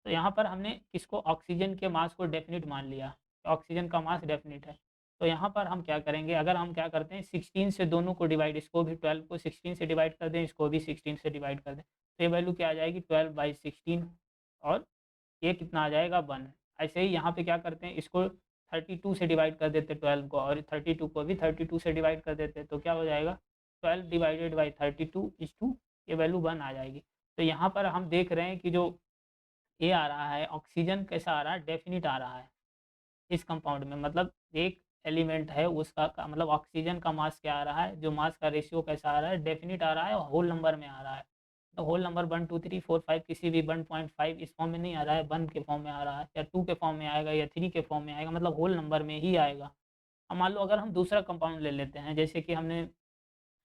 तो यहाँ पर हमने किसको, ऑक्सीजन के मास को डेफिनिट मान लिया, ऑक्सीजन का मास डेफिनिट है। तो यहाँ पर हम क्या करेंगे, अगर हम क्या करते हैं 16 से दोनों को डिवाइड, इसको भी 12 को 16 से डिवाइड कर दें, इसको भी 16 से डिवाइड कर दें, तो ये वैल्यू क्या आ जाएगी 12/16, और ये कितना आ जाएगा 1। ऐसे ही यहाँ पे क्या करते हैं, इसको 32 से डिवाइड कर देते 12 को, और 32 को भी 32 से डिवाइड कर देते, तो क्या हो जाएगा 12/32 ये वैल्यू 1 आ जाएगी। तो यहाँ पर हम देख रहे हैं कि जो ये आ रहा है ऑक्सीजन कैसा आ रहा है, डेफिनिट आ रहा है इस कंपाउंड में, मतलब एक एलिमेंट है उसका मतलब ऑक्सीजन का मास क्या आ रहा है, जो मास का रेशियो कैसा आ रहा है, डेफिनिट आ रहा है, और होल नंबर में आ रहा है। तो होल नंबर 1 2 3 4 5 किसी भी 1.5 इस फॉर्म में नहीं आ रहा है, 1 के फॉर्म में आ रहा है, या 2 के फॉर्म में आएगा, या 3 के फॉर्म में आएगा, मतलब होल नंबर में ही आएगा। अब मान लो अगर हम दूसरा कंपाउंड ले लेते हैं, जैसे कि हमने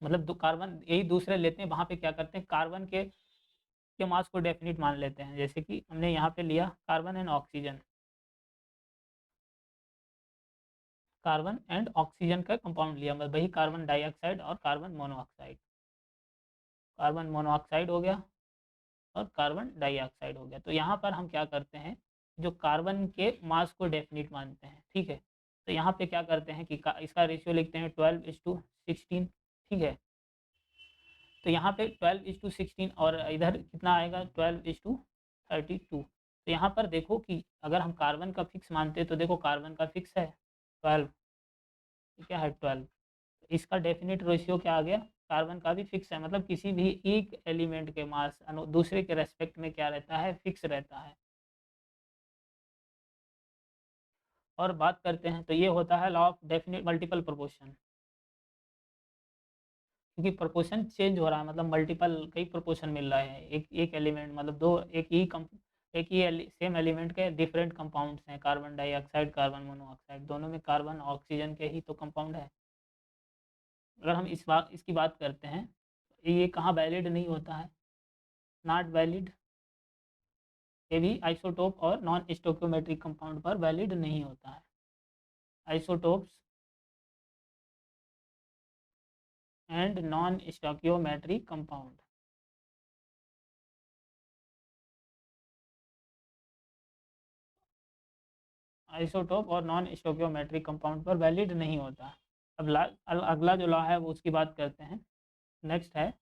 मतलब कार्बन यही दूसरे लेते हैं, वहाँ पे क्या करते हैं कार्बन के मास को डेफिनिट मान लेते हैं, जैसे कि हमने यहाँ पे लिया carbon and oxygen, carbon and oxygen का कंपाउंड लिया, मतलब वही कार्बन डाइऑक्साइड और कार्बन मोनोऑक्साइड, कार्बन मोनोऑक्साइड हो गया और कार्बन डाइऑक्साइड हो गया। तो यहाँ पर हम क्या करते हैं, जो कार्बन के मास को डेफिनिट मानते हैं, ठीक है, तो यहाँ पे क्या करते हैं कि इसका रेशियो लिखते हैं 12:16, ठीक है। तो यहाँ पे 12:16, और इधर कितना आएगा 12:32। तो यहाँ पर देखो कि अगर हम कार्बन का फिक्स मानते हैं, तो देखो कार्बन का फिक्स है 12, क्या है 12, इसका डेफिनिट रेशियो क्या आ गया, कार्बन का भी फिक्स है, मतलब किसी भी एक एलिमेंट के मास दूसरे के रेस्पेक्ट में क्या रहता है, फिक्स रहता है। और बात करते हैं, तो ये होता है law of definite multiple proportion, क्योंकि प्रोपोर्शन चेंज हो रहा है, मतलब मल्टीपल कई प्रोपोर्शन मिल रहा है, एक एलिमेंट मतलब दो एक ही सेम एलिमेंट के डिफरेंट कंपाउंड्स हैं, कार्बन डाइऑक्साइड कार्बन मोनोऑक्साइड, दोनों में कार्बन ऑक्सीजन के ही तो कंपाउंड है। अगर हम इसकी बात करते हैं, ये कहाँ वैलिड नहीं होता है, नॉट वैलिड, ये भी आइसोटोप और नॉन स्टोकियोमेट्रिक कंपाउंड पर वैलिड नहीं होता है। Isotopes and non stoichiometric compound, isotope और नॉन स्टोकियोमेट्रिक कंपाउंड पर वैलिड नहीं होता। अब अगला जो लॉ है वो उसकी बात करते हैं। नेक्स्ट है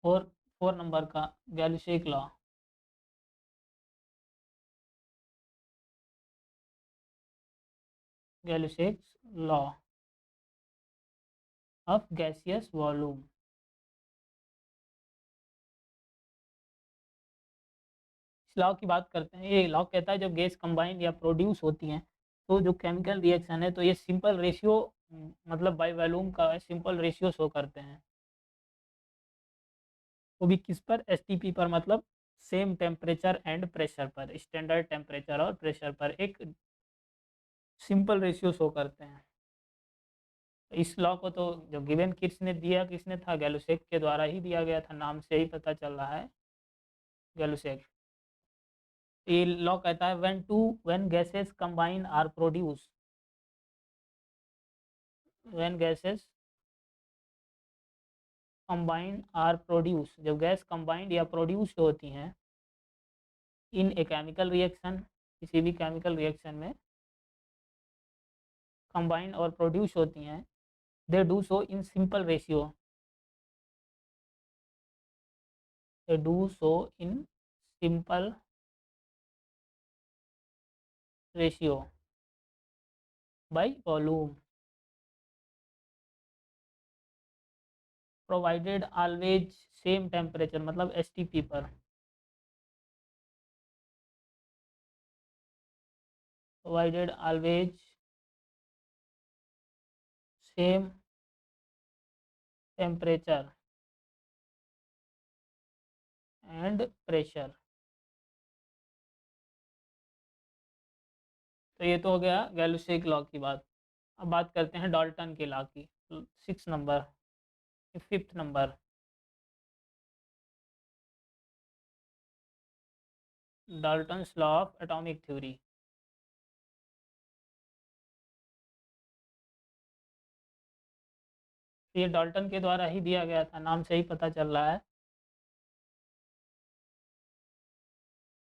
4 नंबर का Gay Lussac law. Gay Lussac law of gaseous volume. इस लॉ की बात करते हैं, ये लॉ कहता है जब गैस कंबाइन या प्रोड्यूस होती हैं, तो जो केमिकल रिएक्शन है, तो ये सिंपल रेशियो मतलब बाय वॉल्यूम का सिंपल रेशियो शो करते हैं, वो भी किस पर, एसटीपी पर, मतलब सेम टेम्परेचर एंड प्रेशर पर, स्टैंडर्ड टेम्परेचर और प्रेशर पर एक सिंपल रेशियो शो करते हैं। इस लॉ को तो जो गिवन किसने दिया, किसने था, गैलुसेक के द्वारा ही दिया गया था, नाम से ही पता चल रहा है गैलुसेक। ये लॉ कहता है when gases combine or produce, when gases combine or produce, जब गैस कंबाइंड या प्रोड्यूस होती हैं इन ए केमिकल रिएक्शन, किसी भी केमिकल रिएक्शन में कंबाइन और प्रोड्यूस होती हैं, they do so in simple ratio, they do so in simple ratio by volume, provided always same temperature, मतलब एसटीपी पर, provided always same temperature and pressure. तो ये तो हो गया गैलोसिक लॉ की बात। अब बात करते हैं डाल्टन के लॉ की। 6 number, 5th number, Dalton's law of atomic theory. ये डाल्टन के द्वारा ही दिया गया था, नाम से ही पता चल रहा है।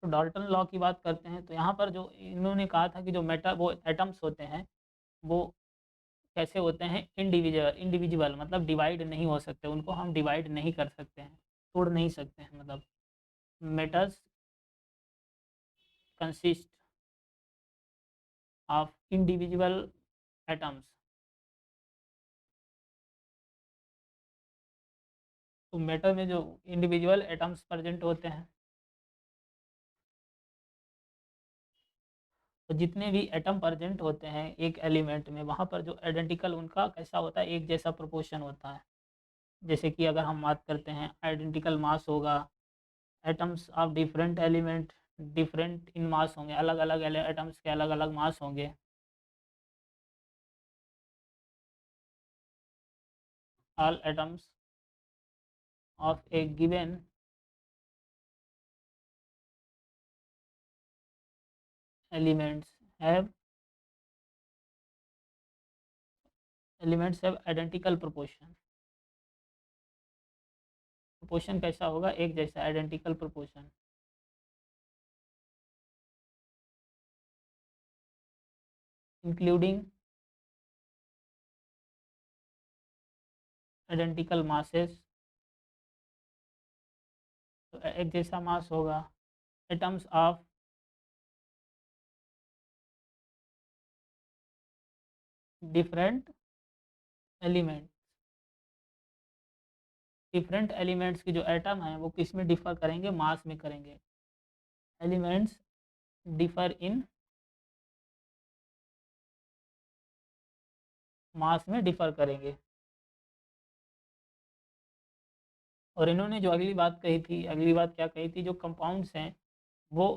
तो डाल्टन लॉ की बात करते हैं तो यहाँ पर जो इन्होंने कहा था कि जो वो एटम्स होते हैं वो कैसे होते हैं, इंडिविजुअल मतलब डिवाइड नहीं हो सकते, उनको हम डिवाइड नहीं कर सकते हैं, तोड़ नहीं सकते हैं, मतलब metals consist of individual atoms. तो मेटल में जो इंडिविजुअल एटम्स प्रेजेंट होते हैं, तो जितने भी एटम प्रेजेंट होते हैं एक एलिमेंट में, वहाँ पर जो आइडेंटिकल उनका कैसा होता है, एक जैसा प्रोपोर्शन होता है। जैसे कि अगर हम बात करते हैं आइडेंटिकल मास होगा, atoms of different element different in mass होंगे, अलग अलग एटम्स के अलग अलग मास होंगे। All atoms of a given elements have identical proportion. Proportion कैसा होगा, एक जैसा identical proportion. Including identical masses, तो एक जैसा मास होगा। Atoms of different element, different elements की जो एटम है वो किस में डिफर करेंगे, मास में करेंगे। एलिमेंट्स डिफर इन मास में डिफर करेंगे। और इन्होंने जो अगली बात कही थी, अगली बात क्या कही थी, जो कंपाउंड्स हैं वो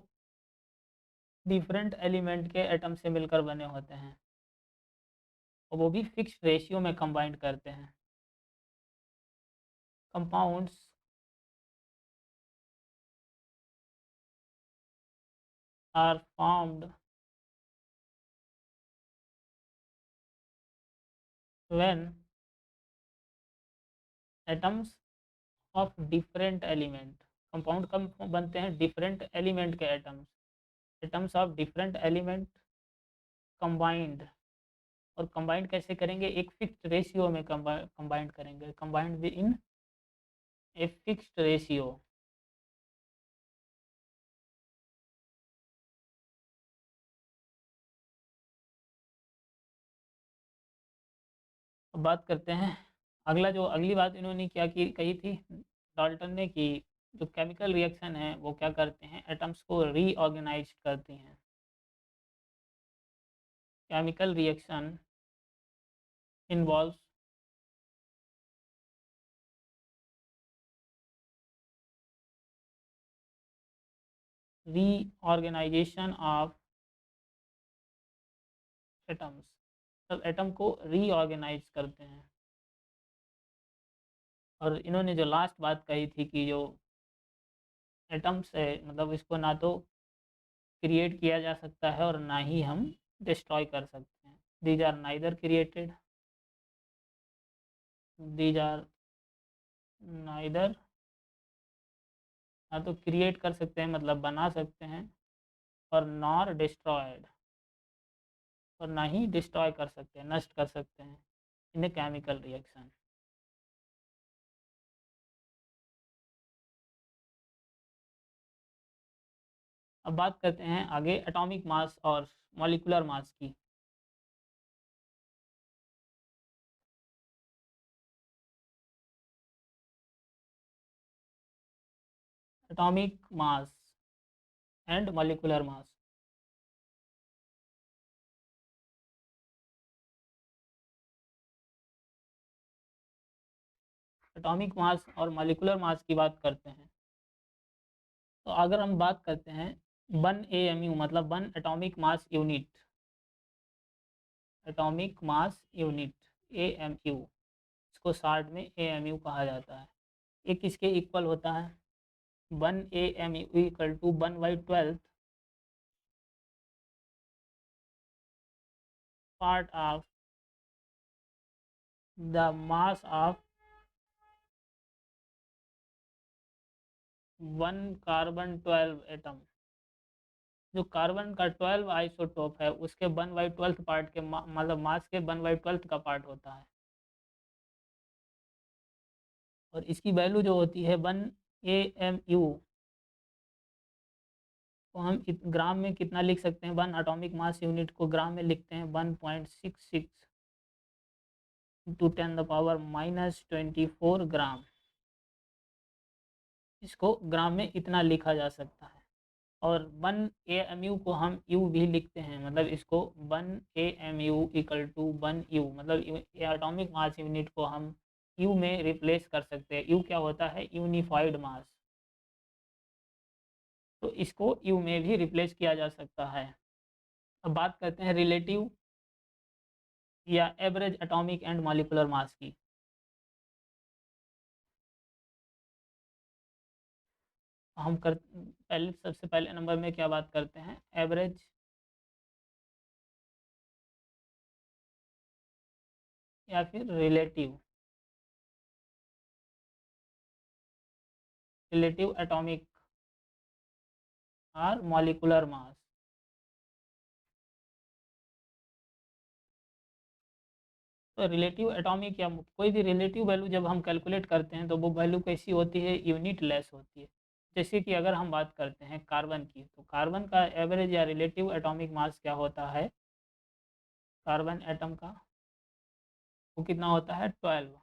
डिफरेंट एलिमेंट के एटम से मिलकर बने होते हैं और वो भी फिक्स्ड रेशियो में कंबाइंड करते हैं। Compounds are formed when atoms of different element, compound कम बनते हैं डिफरेंट एलिमेंट के atoms, atoms of different element combined. और कंबाइंड कैसे करेंगे, एक फिक्स्ड रेशियो में कंबाइंड करेंगे, combined in a fixed ratio. अब बात करते हैं अगला, जो अगली बात इन्होंने क्या की कही थी डाल्टन ने, कि जो केमिकल रिएक्शन है वो क्या करते हैं, एटम्स को रीऑर्गेनाइज करती हैं। Chemical reaction involves reorganisation of atoms, तब एटम को रीऑर्गेनाइज करते हैं। और इन्होंने जो लास्ट बात कही थी कि जो एटम्स है मतलब इसको ना तो क्रिएट किया जा सकता है और ना ही हम डिस्ट्रॉय कर सकते हैं। These are neither created, these are neither, ना तो क्रिएट कर सकते हैं मतलब बना सकते हैं, और नॉर डिस्ट्रॉयड, और ना ही डिस्ट्रॉय कर सकते हैं, नष्ट कर सकते हैं इन ए केमिकल रिएक्शन। अब बात करते हैं आगे एटॉमिक मास और मॉलिक्यूलर मास की। Atomic mass and molecular mass. Atomic mass और मॉलिक्यूलर मास की बात करते हैं तो अगर हम बात करते हैं 1 AMU मतलब 1 atomic mass unit, atomic mass unit AMU, इसको शॉर्ट में AMU कहा जाता है। ये किसके इक्वल होता है? 1 AMU equal to 1/12 part of the mass of 1 carbon 12 एटम। जो कार्बन का 12 आइसोटोप है उसके 1/12 पार्ट के मतलब मास के 1/12 का पार्ट होता है। और इसकी वैल्यू जो होती है 1 AMU को हम ग्राम में कितना लिख सकते हैं? 1 एटॉमिक मास यूनिट को ग्राम में लिखते हैं 1.66 × 10⁻⁻24 ग्राम। इसको ग्राम में इतना लिखा जा सकता है। और 1 AMU को हम U भी लिखते हैं, मतलब इसको 1 AMU इक्वल टू 1 U, मतलब एटॉमिक मास यूनिट को हम U में रिप्लेस कर सकते हैं। U क्या होता है? यूनिफाइड मास। तो इसको U में भी रिप्लेस किया जा सकता है। अब बात करते हैं रिलेटिव या average atomic and molecular mass की। हम सबसे पहले नंबर में क्या बात करते हैं? एवरेज या फिर रिलेटिव एटॉमिक और मॉलिक्यूलर मास। तो रिलेटिव एटॉमिक या कोई भी रिलेटिव वैल्यू जब हम कैलकुलेट करते हैं तो वो वैल्यू कैसी होती है? यूनिट लेस होती है। जैसे कि अगर हम बात करते हैं कार्बन की, तो कार्बन का एवरेज या रिलेटिव एटॉमिक मास क्या होता है? कार्बन एटम का वो कितना होता है? 12।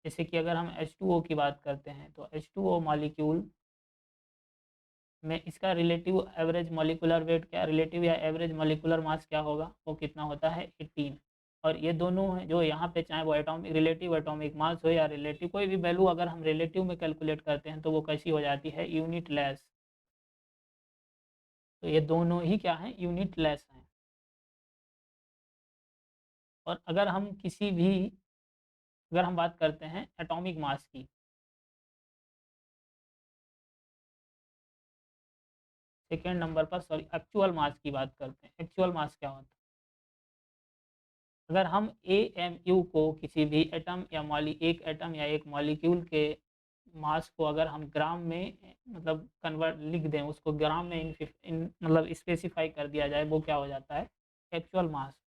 जैसे कि अगर हम H2O की बात करते हैं तो H2O मॉलिक्यूल में इसका रिलेटिव एवरेज मॉलिक्यूलर वेट क्या, रिलेटिव या एवरेज मॉलिक्यूलर मास क्या होगा? वो कितना होता है? 18। और ये दोनों हैं जो यहाँ पे, चाहे वो एटॉमिक रिलेटिव एटॉमिक मास हो या रिलेटिव कोई भी वैल्यू अगर हम रिलेटिव में कैलकुलेट करते हैं तो वो कैसी हो जाती है? Unit less. तो ये दोनों ही क्या हैं? यूनिट लेस हैं। और अगर हम किसी भी, अगर हम बात करते हैं एटॉमिक मास की, सेकेंड नंबर पर, सॉरी, एक्चुअल मास की बात करते हैं। एक्चुअल मास क्या होता है? अगर हम AMU को किसी भी एटम या एक एटम या एक मॉलिक्यूल के मास को अगर हम ग्राम में मतलब कन्वर्ट लिख दें, उसको ग्राम में मतलब स्पेसिफाई कर दिया जाए, वो क्या हो जाता है? Actual mass.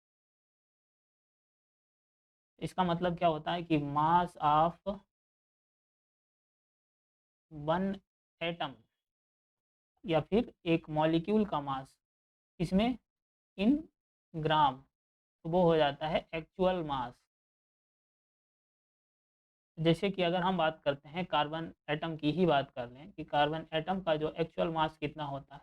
इसका मतलब क्या होता है कि मास ऑफ 1 एटम या फिर एक मॉलिक्यूल का मास, इसमें इन ग्राम, तो वो हो जाता है एक्चुअल मास। जैसे कि अगर हम बात करते हैं कार्बन एटम की ही बात कर लें कि कार्बन एटम का जो एक्चुअल मास कितना होता है,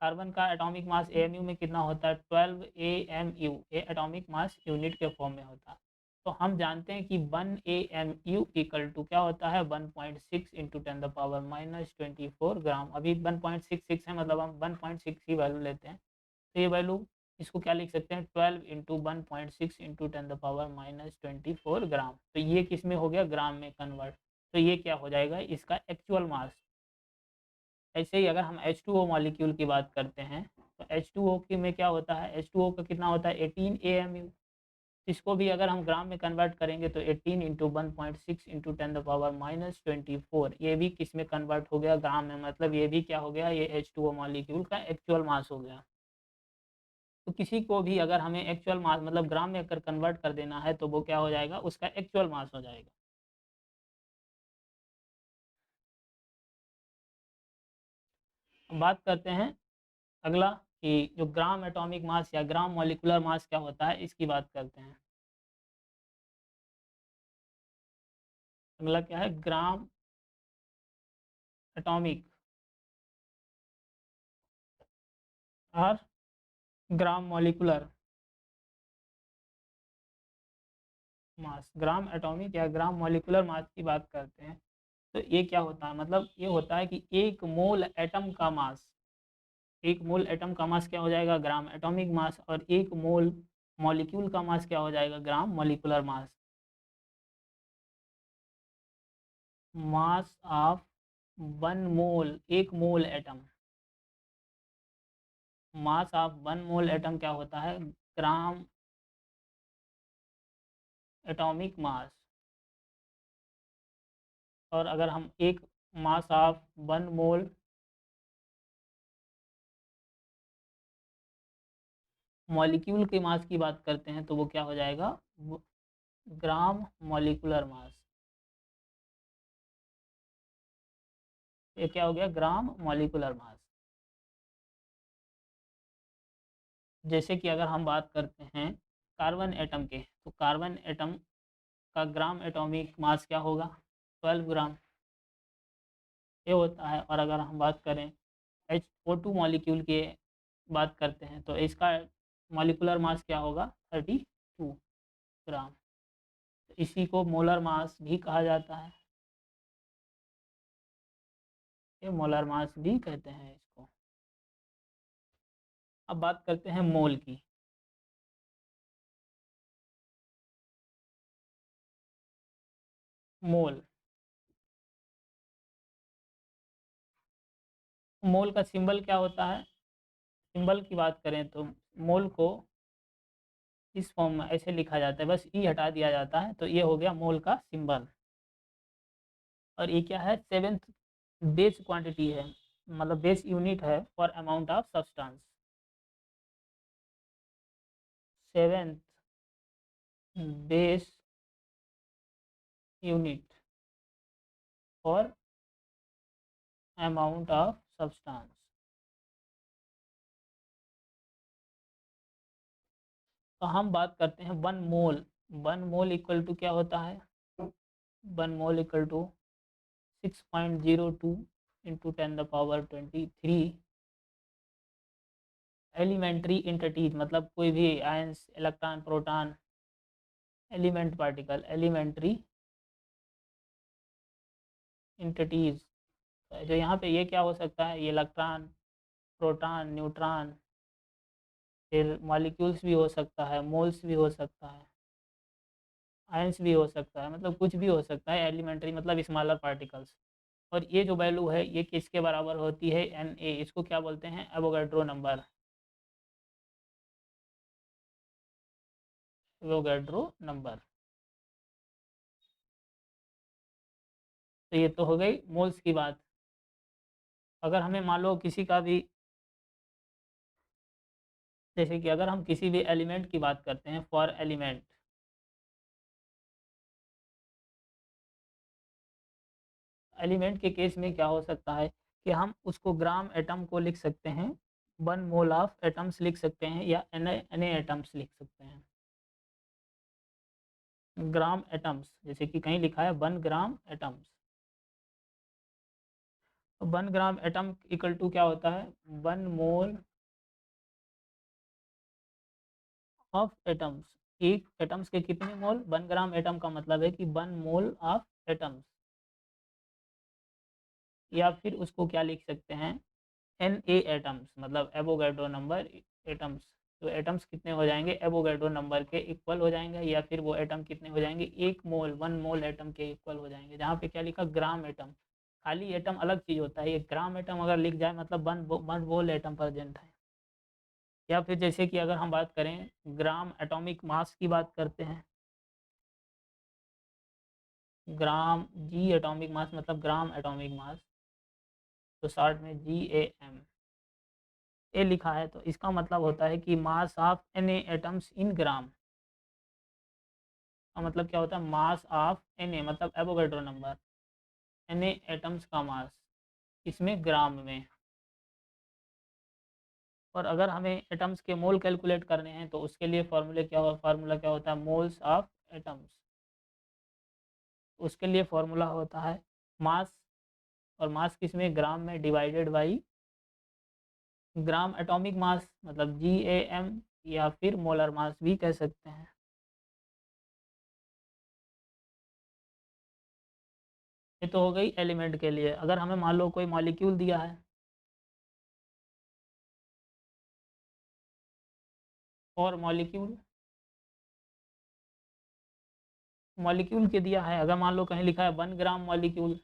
कार्बन का एटॉमिक मास AMU में कितना होता है? 12 AMU, ये एटॉमिक मास यूनिट के फॉर्म में होता है। तो हम जानते हैं कि 1 AMU इक्वल टू क्या होता है? 1.6 × 10⁻⁻24 ग्राम। अभी 1.66 है, मतलब हम 1.6 ही वैल्यू लेते हैं। तो ये वैल्यू, इसको क्या लिख सकते हैं? 12 × 1.6 × 10⁻⁻24 ग्राम। तो ये किस में हो गया? ग्राम में कन्वर्ट। तो ये क्या हो जाएगा? इसका एक्चुअल मास। ऐसे ही अगर हम H2O मॉलिक्यूल की बात करते हैं तो H2O की में क्या होता है? H2O का कितना होता है? 18 AMU। इसको भी अगर हम ग्राम में कन्वर्ट करेंगे तो 18 × 1.6 × 10⁻⁻24, ये भी किस में कन्वर्ट हो गया? ग्राम में। मतलब ये भी क्या हो गया? ये H2O मॉलिक्यूल का एक्चुअल मास हो गया। तो किसी को भी अगर हमें एक्चुअल मास मतलब ग्राम में अगर कन्वर्ट कर देना है तो वो क्या हो जाएगा? उसका एक्चुअल मास हो जाएगा। अब बात करते हैं अगला कि जो ग्राम एटॉमिक मास या ग्राम मॉलिक्यूलर मास क्या होता है, इसकी बात करते हैं। अगला क्या है? ग्राम एटॉमिक और ग्राम मॉलिक्यूलर मास। ग्राम एटॉमिक या ग्राम मॉलिक्यूलर मास की बात करते हैं तो ये क्या होता है, मतलब ये होता है कि एक मोल एटम का मास, एक मोल एटम का मास क्या हो जाएगा, ग्राम एटॉमिक मास, और एक मोल मॉलिक्यूल का मास क्या हो जाएगा, gram molecular mass. Mass of one mole, एक mole atom, mass of one mole atom क्या होता है, ग्राम एटॉमिक मास। और अगर हम एक मास ऑफ वन मोल मॉलिक्यूल के मास की बात करते हैं तो वो क्या हो जाएगा, ग्राम मॉलिक्यूलर मास। ये क्या हो गया, ग्राम मॉलिक्यूलर मास। जैसे कि अगर हम बात करते हैं कार्बन एटम के, तो कार्बन एटम का ग्राम एटॉमिक मास क्या होगा, 12 ग्राम, ये होता है। और अगर हम बात करें HO2 मॉलिक्यूल के बात करते हैं तो इसका मॉलिक्यूलर मास क्या होगा, 32 ग्राम। इसी को मोलर मास भी कहा जाता है, ये मोलर मास भी कहते हैं इसको। अब बात करते हैं मोल की। मोल, मोल का सिंबल क्या होता है, सिंबल की बात करें तो मोल को इस फॉर्म में ऐसे लिखा जाता है, बस ई हटा दिया जाता है, तो ये हो गया मोल का सिंबल। और ये क्या है, सेवेंथ बेस क्वांटिटी है, मतलब बेस यूनिट है for amount of substance, seventh base unit for amount of substance. तो हम बात करते हैं one mole, one mole equal to क्या होता है, one mole equal to 6.02 into 10⁻23 elementary entities, मतलब कोई भी ions, electron, proton, element particle, elementary entities. जो यहाँ पे ये क्या हो सकता है, ये इलेक्ट्रॉन, प्रोटॉन, न्यूट्रॉन, फिर मॉलिक्यूल्स भी हो सकता है, मोल्स भी हो सकता है, आयंस भी हो सकता है, मतलब कुछ भी हो सकता है, एलिमेंट्री मतलब स्मॉलर पार्टिकल्स। और ये जो वैल्यू है ये किसके बराबर होती है, Na, इसको क्या बोलते हैं, एवोगाड्रो नंबर, एवोगाड्रो नंबर। तो ये तो हो गई मोल्स की बात। अगर हमें मान लो किसी का भी, जैसे कि अगर हम किसी भी एलिमेंट की बात करते हैं, फॉर एलिमेंट, एलिमेंट के केस में क्या हो सकता है कि हम उसको ग्राम एटम को लिख सकते हैं, वन मोल ऑफ एटम्स लिख सकते हैं, या एन एटम्स लिख सकते हैं, ग्राम एटम्स, जैसे कि कहीं लिखा है 1 ग्राम एटम्स। तो 1 ग्राम एटम इक्वल टू क्या होता है, 1 मोल ऑफ एटम्स। एक एटम्स के कितने मोल, 1 ग्राम एटम का मतलब है कि 1 मोल ऑफ एटम्स। या फिर उसको क्या लिख सकते हैं, Na एटम्स, मतलब एवोगाड्रो नंबर एटम्स। तो एटम्स कितने हो जाएंगे, एवोगाड्रो नंबर के इक्वल हो जाएंगे, या फिर वो एटम कितने हो जाएंगे, 1 मोल, 1 मोल एटम के इक्वल हो जाएंगे। जहाँ पे क्या लिखा, ग्राम एटम, खाली एटम अलग चीज़ होता है, ये ग्राम एटम अगर लिख जाए मतलब one one mole atom present है। या फिर जैसे कि अगर हम बात करें ग्राम एटॉमिक मास की बात करते हैं, ग्राम जी एटॉमिक मास मतलब ग्राम एटॉमिक मास, तो शॉर्ट में GAM ए लिखा है, तो इसका मतलब होता है कि mass of Na atoms in gram, का मतलब क्या होता है, मास ऑफ Na मतलब एवोगाड्रो नंबर, Na एटम्स का मास इसमें ग्राम में। और अगर हमें एटम्स के मोल कैलकुलेट करने हैं तो उसके लिए फार्मूला क्या होता है, मोल्स ऑफ एटम्स। उसके लिए फार्मूला होता है मास, और मास किसमें, ग्राम में, divided by gram atomic mass मतलब GAM, या फिर मोलर मास भी कह सकते हैं। ये तो हो गई एलिमेंट के लिए। अगर हमें मान लो कोई मॉलिक्यूल दिया है और मॉलिक्यूल के दिया है, अगर मान लो कहीं लिखा है 1 ग्राम मॉलिक्यूल,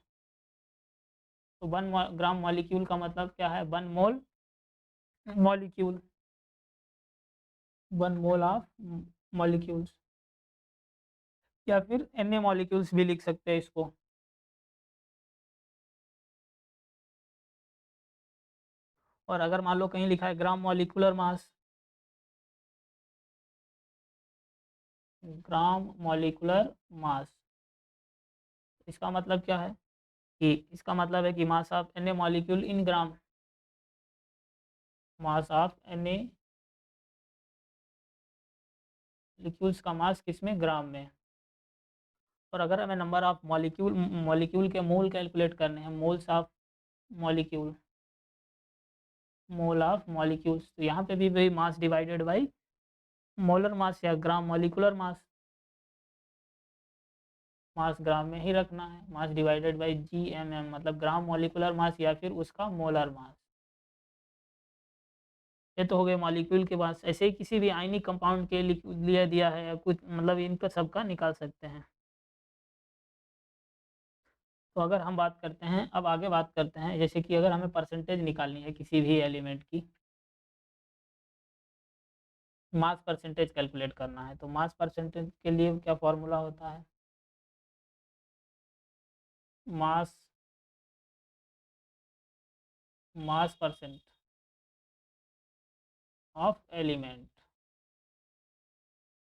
तो 1 ग्राम मॉलिक्यूल का मतलब क्या है? 1 मोल मॉलिक्यूल, 1 मोल ऑफ मॉलिक्यूल्स, या फिर एन ए मॉलिक्यूल्स भी लिख सकते हैं इसको। और अगर मान लो कहीं लिखा है ग्राम मॉलिक्यूलर मास, ग्राम मॉलिक्यूलर मास, इसका मतलब क्या है? कि इसका मतलब है कि mass of N A molecule in gram, mass of N A molecules का मास किसमें? ग्राम में। और अगर हमें नंबर ऑफ मॉलिक्यूल के मोल कैलकुलेट करने हैं, moles of molecule, mole of molecules, तो यहाँ पे भी वही मास डिवाइडेड बाई मोलर मास या ग्राम मॉलिक्यूलर मास, मास ग्राम में ही रखना है, मास डिवाइडेड बाई GMM, मतलब ग्राम मॉलिक्यूलर मास या फिर उसका मोलर मास। ये तो हो गए मॉलिक्यूल के मास। ऐसे ही किसी भी आयनिक कंपाउंड के लिए दिया है या कुछ, मतलब इनका सबका निकाल सकते हैं। तो अगर हम बात करते हैं, अब आगे बात करते हैं, जैसे कि अगर हमें परसेंटेज निकालनी है किसी भी एलिमेंट की, मास परसेंटेज कैलकुलेट करना है, तो मास परसेंटेज के लिए क्या फॉर्मूला होता है? मास मास परसेंट ऑफ एलिमेंट।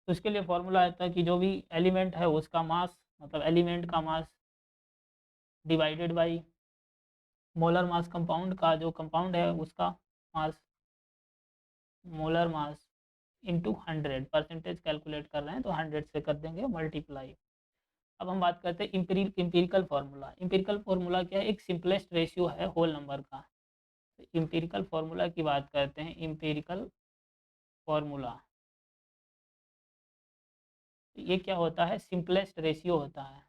तो इसके लिए फॉर्मूला आता है कि जो भी एलिमेंट है उसका मास, मतलब एलिमेंट का mass divided by molar mass, compound का जो कंपाउंड है उसका mass, molar mass into 100। Percentage calculate कर रहे हैं तो 100 से कर देंगे मल्टीप्लाई। अब हम बात करते हैं इम्पीरिकल फार्मूला। इम्पीरिकल फार्मूला क्या है? एक सिंपलेस्ट रेशियो है होल नंबर का। इम्पीरिकल फार्मूला की बात करते हैं। इम्पीरिकल फार्मूला ये क्या होता है? सिंपलेस्ट रेशियो होता है।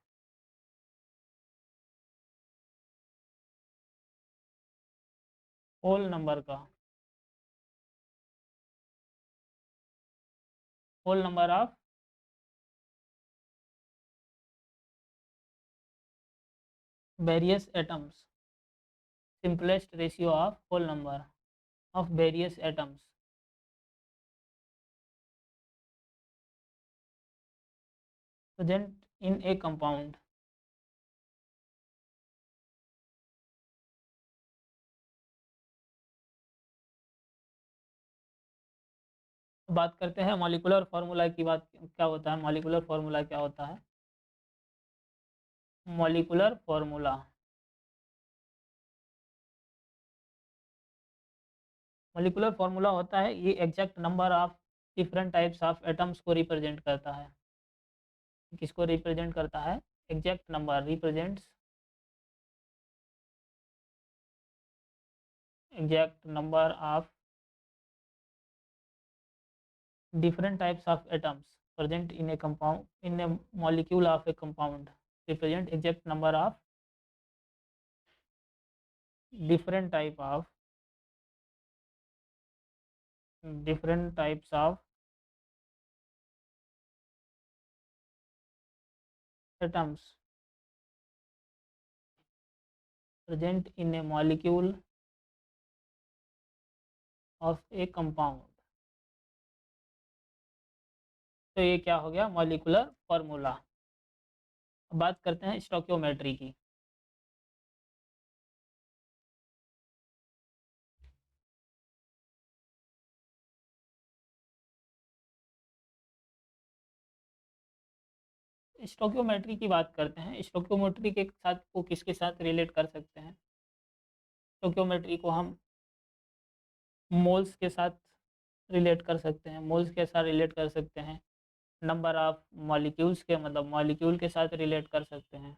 होल नंबर का, whole number of various atoms, simplest ratio of whole number of various atoms present in a compound। बात करते हैं मॉलिक्यूलर फार्मूला की। बात क्या होता है? मॉलिक्यूलर फार्मूला क्या होता है? मॉलिक्यूलर फार्मूला, मॉलिक्यूलर फार्मूला होता है ये exact number of different types of atoms को रिप्रेजेंट करता है। किसको रिप्रेजेंट करता है? Exact number represents exact number of different types of atoms present in a compound, in a molecule of a compound, represent exact number of different type of different types of atoms present in a molecule of a compound। तो ये क्या हो गया? Molecular formula. अब बात करते हैं stoichiometry की। स्टोकियोमेट्री की बात करते हैं। स्टोकियोमेट्री के साथ को किसके साथ रिलेट कर सकते हैं? स्टोकियोमेट्री को हम मोल्स के साथ रिलेट कर सकते हैं। मोल्स के साथ रिलेट कर सकते हैं। नंबर ऑफ मॉलिक्यूल्स के, मतलब मॉलिक्यूल के साथ रिलेट कर सकते हैं।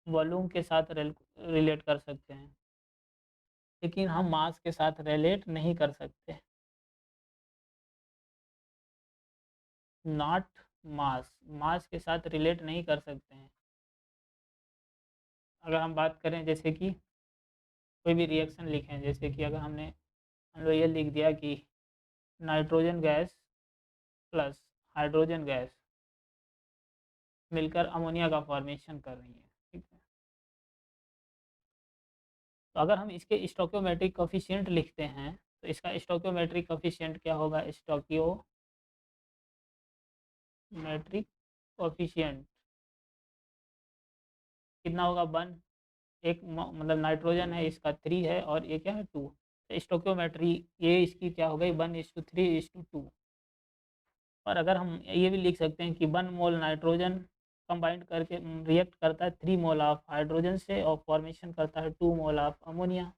वॉल्यूम के साथ रिलेट कर सकते हैं। लेकिन हम मास के साथ रिलेट नहीं कर सकते। नॉट मास, मास के साथ रिलेट नहीं कर सकते हैं। अगर हम बात करें जैसे कि कोई भी रिएक्शन लिखें, जैसे कि अगर हम लोग ये लिख दिया कि nitrogen gas plus hydrogen gas मिलकर अमोनिया का फॉर्मेशन कर रही है, ठीक है। तो अगर हम इसके स्टोइकियोमेट्रिक कोफिशिएंट लिखते हैं तो इसका स्टोइकियोमेट्रिक कोफिशिएंट क्या होगा? स्टोइकियोमेट्रिक कोफिशिएंट कितना होगा? 1। एक मतलब नाइट्रोजन है इसका 3 है और ये क्या है 2। तो स्टोइकियोमेट्री ये इसकी क्या हो गई? 1:3:2। और अगर हम ये भी लिख सकते हैं कि 1 मोल नाइट्रोजन कंबाइंड करके रिएक्ट करता है 3 मोल ऑफ हाइड्रोजन से और फॉर्मेशन करता है 2 मोल ऑफ अमोनिया।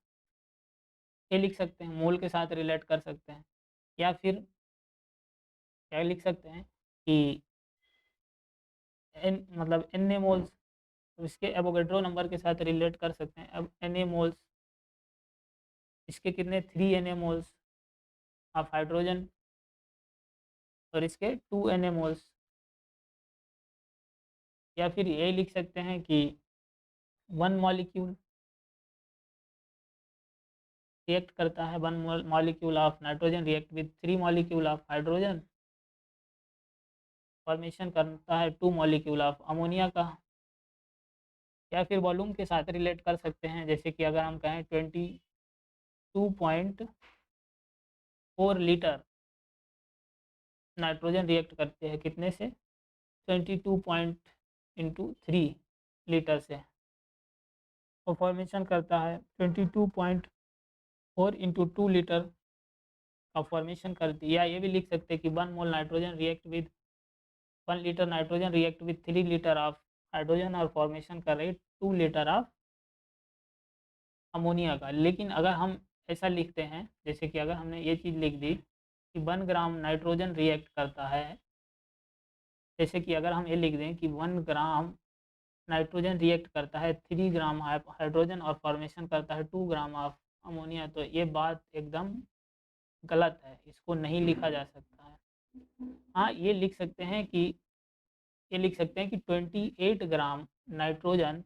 ये लिख सकते हैं, मोल के साथ रिलेट कर सकते हैं। या फिर क्या लिख सकते हैं कि एन मतलब एन ए मोल्स, इसके एवोगैड्रो नंबर के साथ रिलेट कर सकते हैं। अब एन ए मोल्स इसके कितने? 3 N A moles of hydrogen और इसके 2 एन ए मोल्स। या फिर ये लिख सकते हैं कि 1 मॉलिक्यूल रिएक्ट करता है, 1 molecule of nitrogen react with 3 molecule of hydrogen, formation करता है 2 मॉलिक्यूल ऑफ अमोनिया का। या फिर वॉल्यूम के साथ रिलेट कर सकते हैं, जैसे कि अगर हम कहें 22.4 लीटर नाइट्रोजन रिएक्ट करते हैं कितने से? 22 पॉइंट इंटू 3 लीटर से, और फॉर्मेशन करता है 22.4 इंटू 2 लीटर का फॉर्मेशन करती है। या ये भी लिख सकते हैं कि 1 mole nitrogen react with 1 litre nitrogen react with 3 litre of hydrogen और फॉर्मेशन कर रही 2 लीटर ऑफ अमोनिया का। लेकिन अगर हम ऐसा लिखते हैं, जैसे कि अगर हमने ये चीज़ लिख दी कि 1 ग्राम नाइट्रोजन रिएक्ट करता है, जैसे कि अगर हम ये लिख दें कि 1 ग्राम नाइट्रोजन रिएक्ट करता है 3 ग्राम हाइड्रोजन और फॉर्मेशन करता है 2 ग्राम ऑफ अमोनिया, तो ये बात एकदम गलत है, इसको नहीं लिखा जा सकता है। हाँ, ये लिख सकते हैं कि 28 ग्राम नाइट्रोजन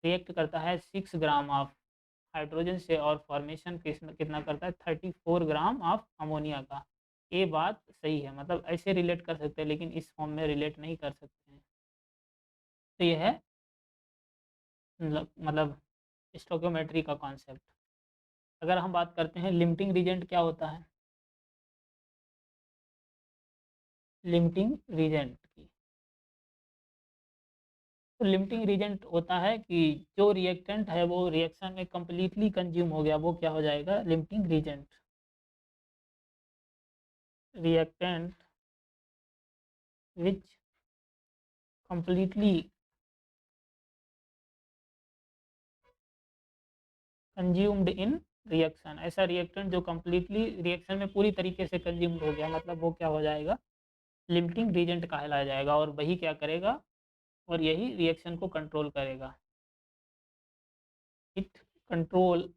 रिएक्ट करता है 6 ग्राम ऑफ हाइड्रोजन से और फॉर्मेशन कितना करता है? 34 ग्राम ऑफ अमोनिया का। ये बात सही है, मतलब ऐसे रिलेट कर सकते हैं, लेकिन इस फॉर्म में रिलेट नहीं कर सकते हैं। तो ये है मतलब स्टोइकियोमेट्री का कॉन्सेप्ट। अगर हम बात करते हैं लिमिटिंग रीजेंट क्या होता है, लिमिटिंग रीजेंट की, तो लिमिटिंग रीजेंट होता है कि जो रिएक्टेंट है वो रिएक्शन में कंप्लीटली कंज्यूम हो गया, वो क्या हो जाएगा? Limiting reagent. Reactant which completely consumed in reaction, ऐसा रिएक्टेंट जो कंप्लीटली रिएक्शन में पूरी तरीके से कंज्यूम्ड हो गया, मतलब वो क्या हो जाएगा? लिमिटिंग रीजेंट कहलाया जाएगा। और वही क्या करेगा? और यही रिएक्शन को कंट्रोल करेगा। इट कंट्रोल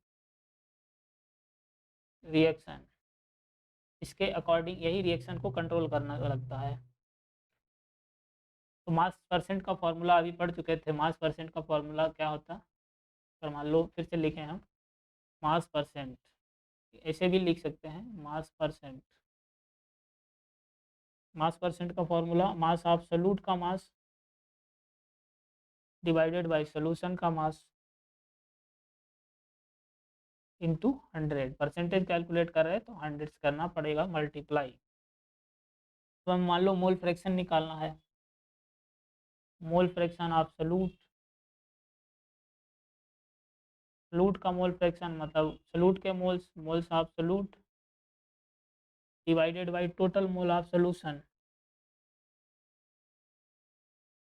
रिएक्शन, इसके अकॉर्डिंग यही रिएक्शन को कंट्रोल करना लगता है। तो मास परसेंट का फॉर्मूला अभी पढ़ चुके थे। मास परसेंट का फॉर्मूला क्या होता? अगर मान लो फिर से लिखें हम, मास परसेंट ऐसे भी लिख सकते हैं, मास परसेंट। मास परसेंट का फॉर्मूला मास ऑफ सॉल्यूट का मास डिवाइडेड बाय सॉल्यूशन का मास इंटू 100। परसेंटेज कैलकुलेट कर रहे हैं तो 100 करना पड़ेगा मल्टीप्लाई। तो हम मान लो मोल फ्रैक्शन निकालना है, mole fraction of solute, solute का मोल फ्रैक्शन मतलब सॉल्यूट के moles, moles of solute divided by total mole of solution,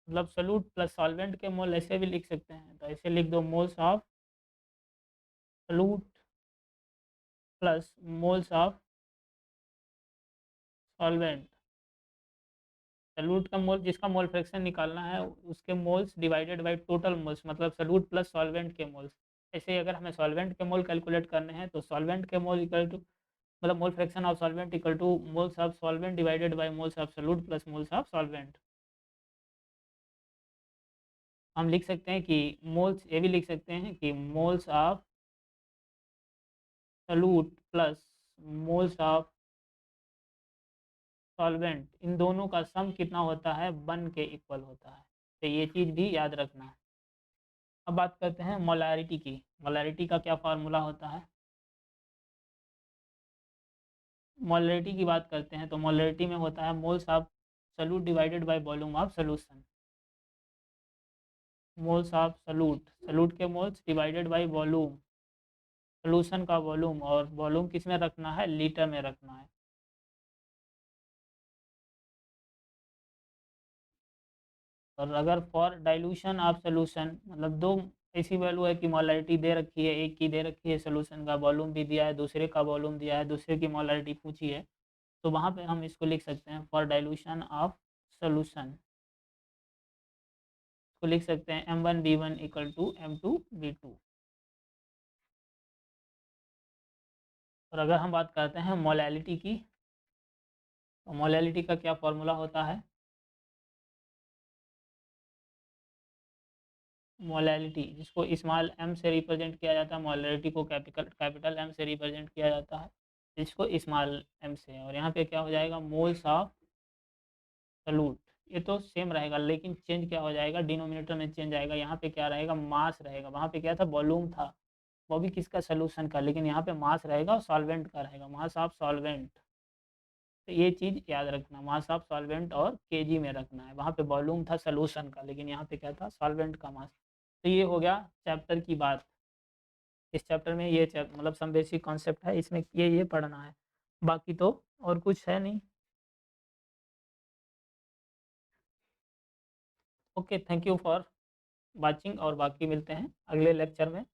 मतलब सॉल्यूट प्लस सॉल्वेंट के मोल ऐसे भी लिख सकते हैं। तो ऐसे लिख दो, moles of solute plus moles of solvent. Solute का मोल, जिसका मोल फ्रैक्शन निकालना है उसके moles divided by total moles, मतलब सॉल्यूट प्लस सॉल्वेंट के मोल्स। ऐसे ही अगर हमें सॉल्वेंट के मोल कैलकुलेट करने हैं तो सॉल्वेंट के मोल इक्वल टू मतलब mole fraction of solvent equal two moles of solvent divided by moles of solute plus moles of solvent. हम लिख सकते हैं कि मोल्स, ये भी लिख सकते हैं कि moles of solute plus moles of solvent, इन दोनों का सम कितना होता है, 1 के इक्वल होता है। तो ये चीज़ भी याद रखना है। अब बात करते हैं मोलैरिटी की। मोलैरिटी का क्या फार्मूला होता है? मोलैरिटी की बात करते हैं तो मोलैरिटी में होता है moles of solute divided by volume of solution. Moles of solute, solute के moles divided by volume, solution का वॉल्यूम, और वॉल्यूम किस में रखना है, लीटर में रखना है। और अगर फॉर डाइल्यूशन ऑफ सॉल्यूशन, मतलब दो ऐसी वैल्यू है कि मोलैरिटी दे रखी है, एक की दे रखी है सॉल्यूशन का वॉल्यूम भी दिया है, दूसरे का वॉल्यूम दिया है, दूसरे की मोलैरिटी पूछी है, तो वहाँ पे हम इसको लिख सकते हैं फॉर डाइल्यूशन ऑफ सॉल्यूशन, को लिख सकते हैं M1V1 इक्वल टू M2V2। और अगर हम बात करते हैं मोलैलिटी की, तो मोलैलिटी का क्या फॉर्मूला होता है? मोलैलिटी जिसको स्मॉल m से रिप्रेजेंट किया जाता है, मोलैलिटी को कैपिटल M से रिप्रेजेंट किया जाता है, जिसको स्मॉल m से। और यहाँ पे क्या हो जाएगा, मोल्स ऑफ सॉल्यूट। ये तो सेम रहेगा, लेकिन चेंज क्या हो जाएगा, डिनोमिनेटर में चेंज आएगा। यहाँ पे क्या रहेगा, मास रहेगा। वहाँ पे क्या था, वॉल्यूम था, वो भी किसका, सॉल्यूशन का, लेकिन यहाँ पे मास रहेगा और सॉल्वेंट का रहेगा, मास ऑफ सॉल्वेंट। तो ये चीज़ याद रखना, मास ऑफ सॉल्वेंट और केजी में रखना है। वहाँ पे वॉल्यूम था सॉल्यूशन का, लेकिन यहाँ पे क्या था, सॉल्वेंट का मास। तो ये हो गया चैप्टर की बात। इस चैप्टर में ये मतलब सम बेसिक कॉन्सेप्ट है, इसमें ये पढ़ना है, बाकी तो और कुछ है नहीं। Okay, thank you for watching, और बाकी मिलते हैं अगले लेक्चर में।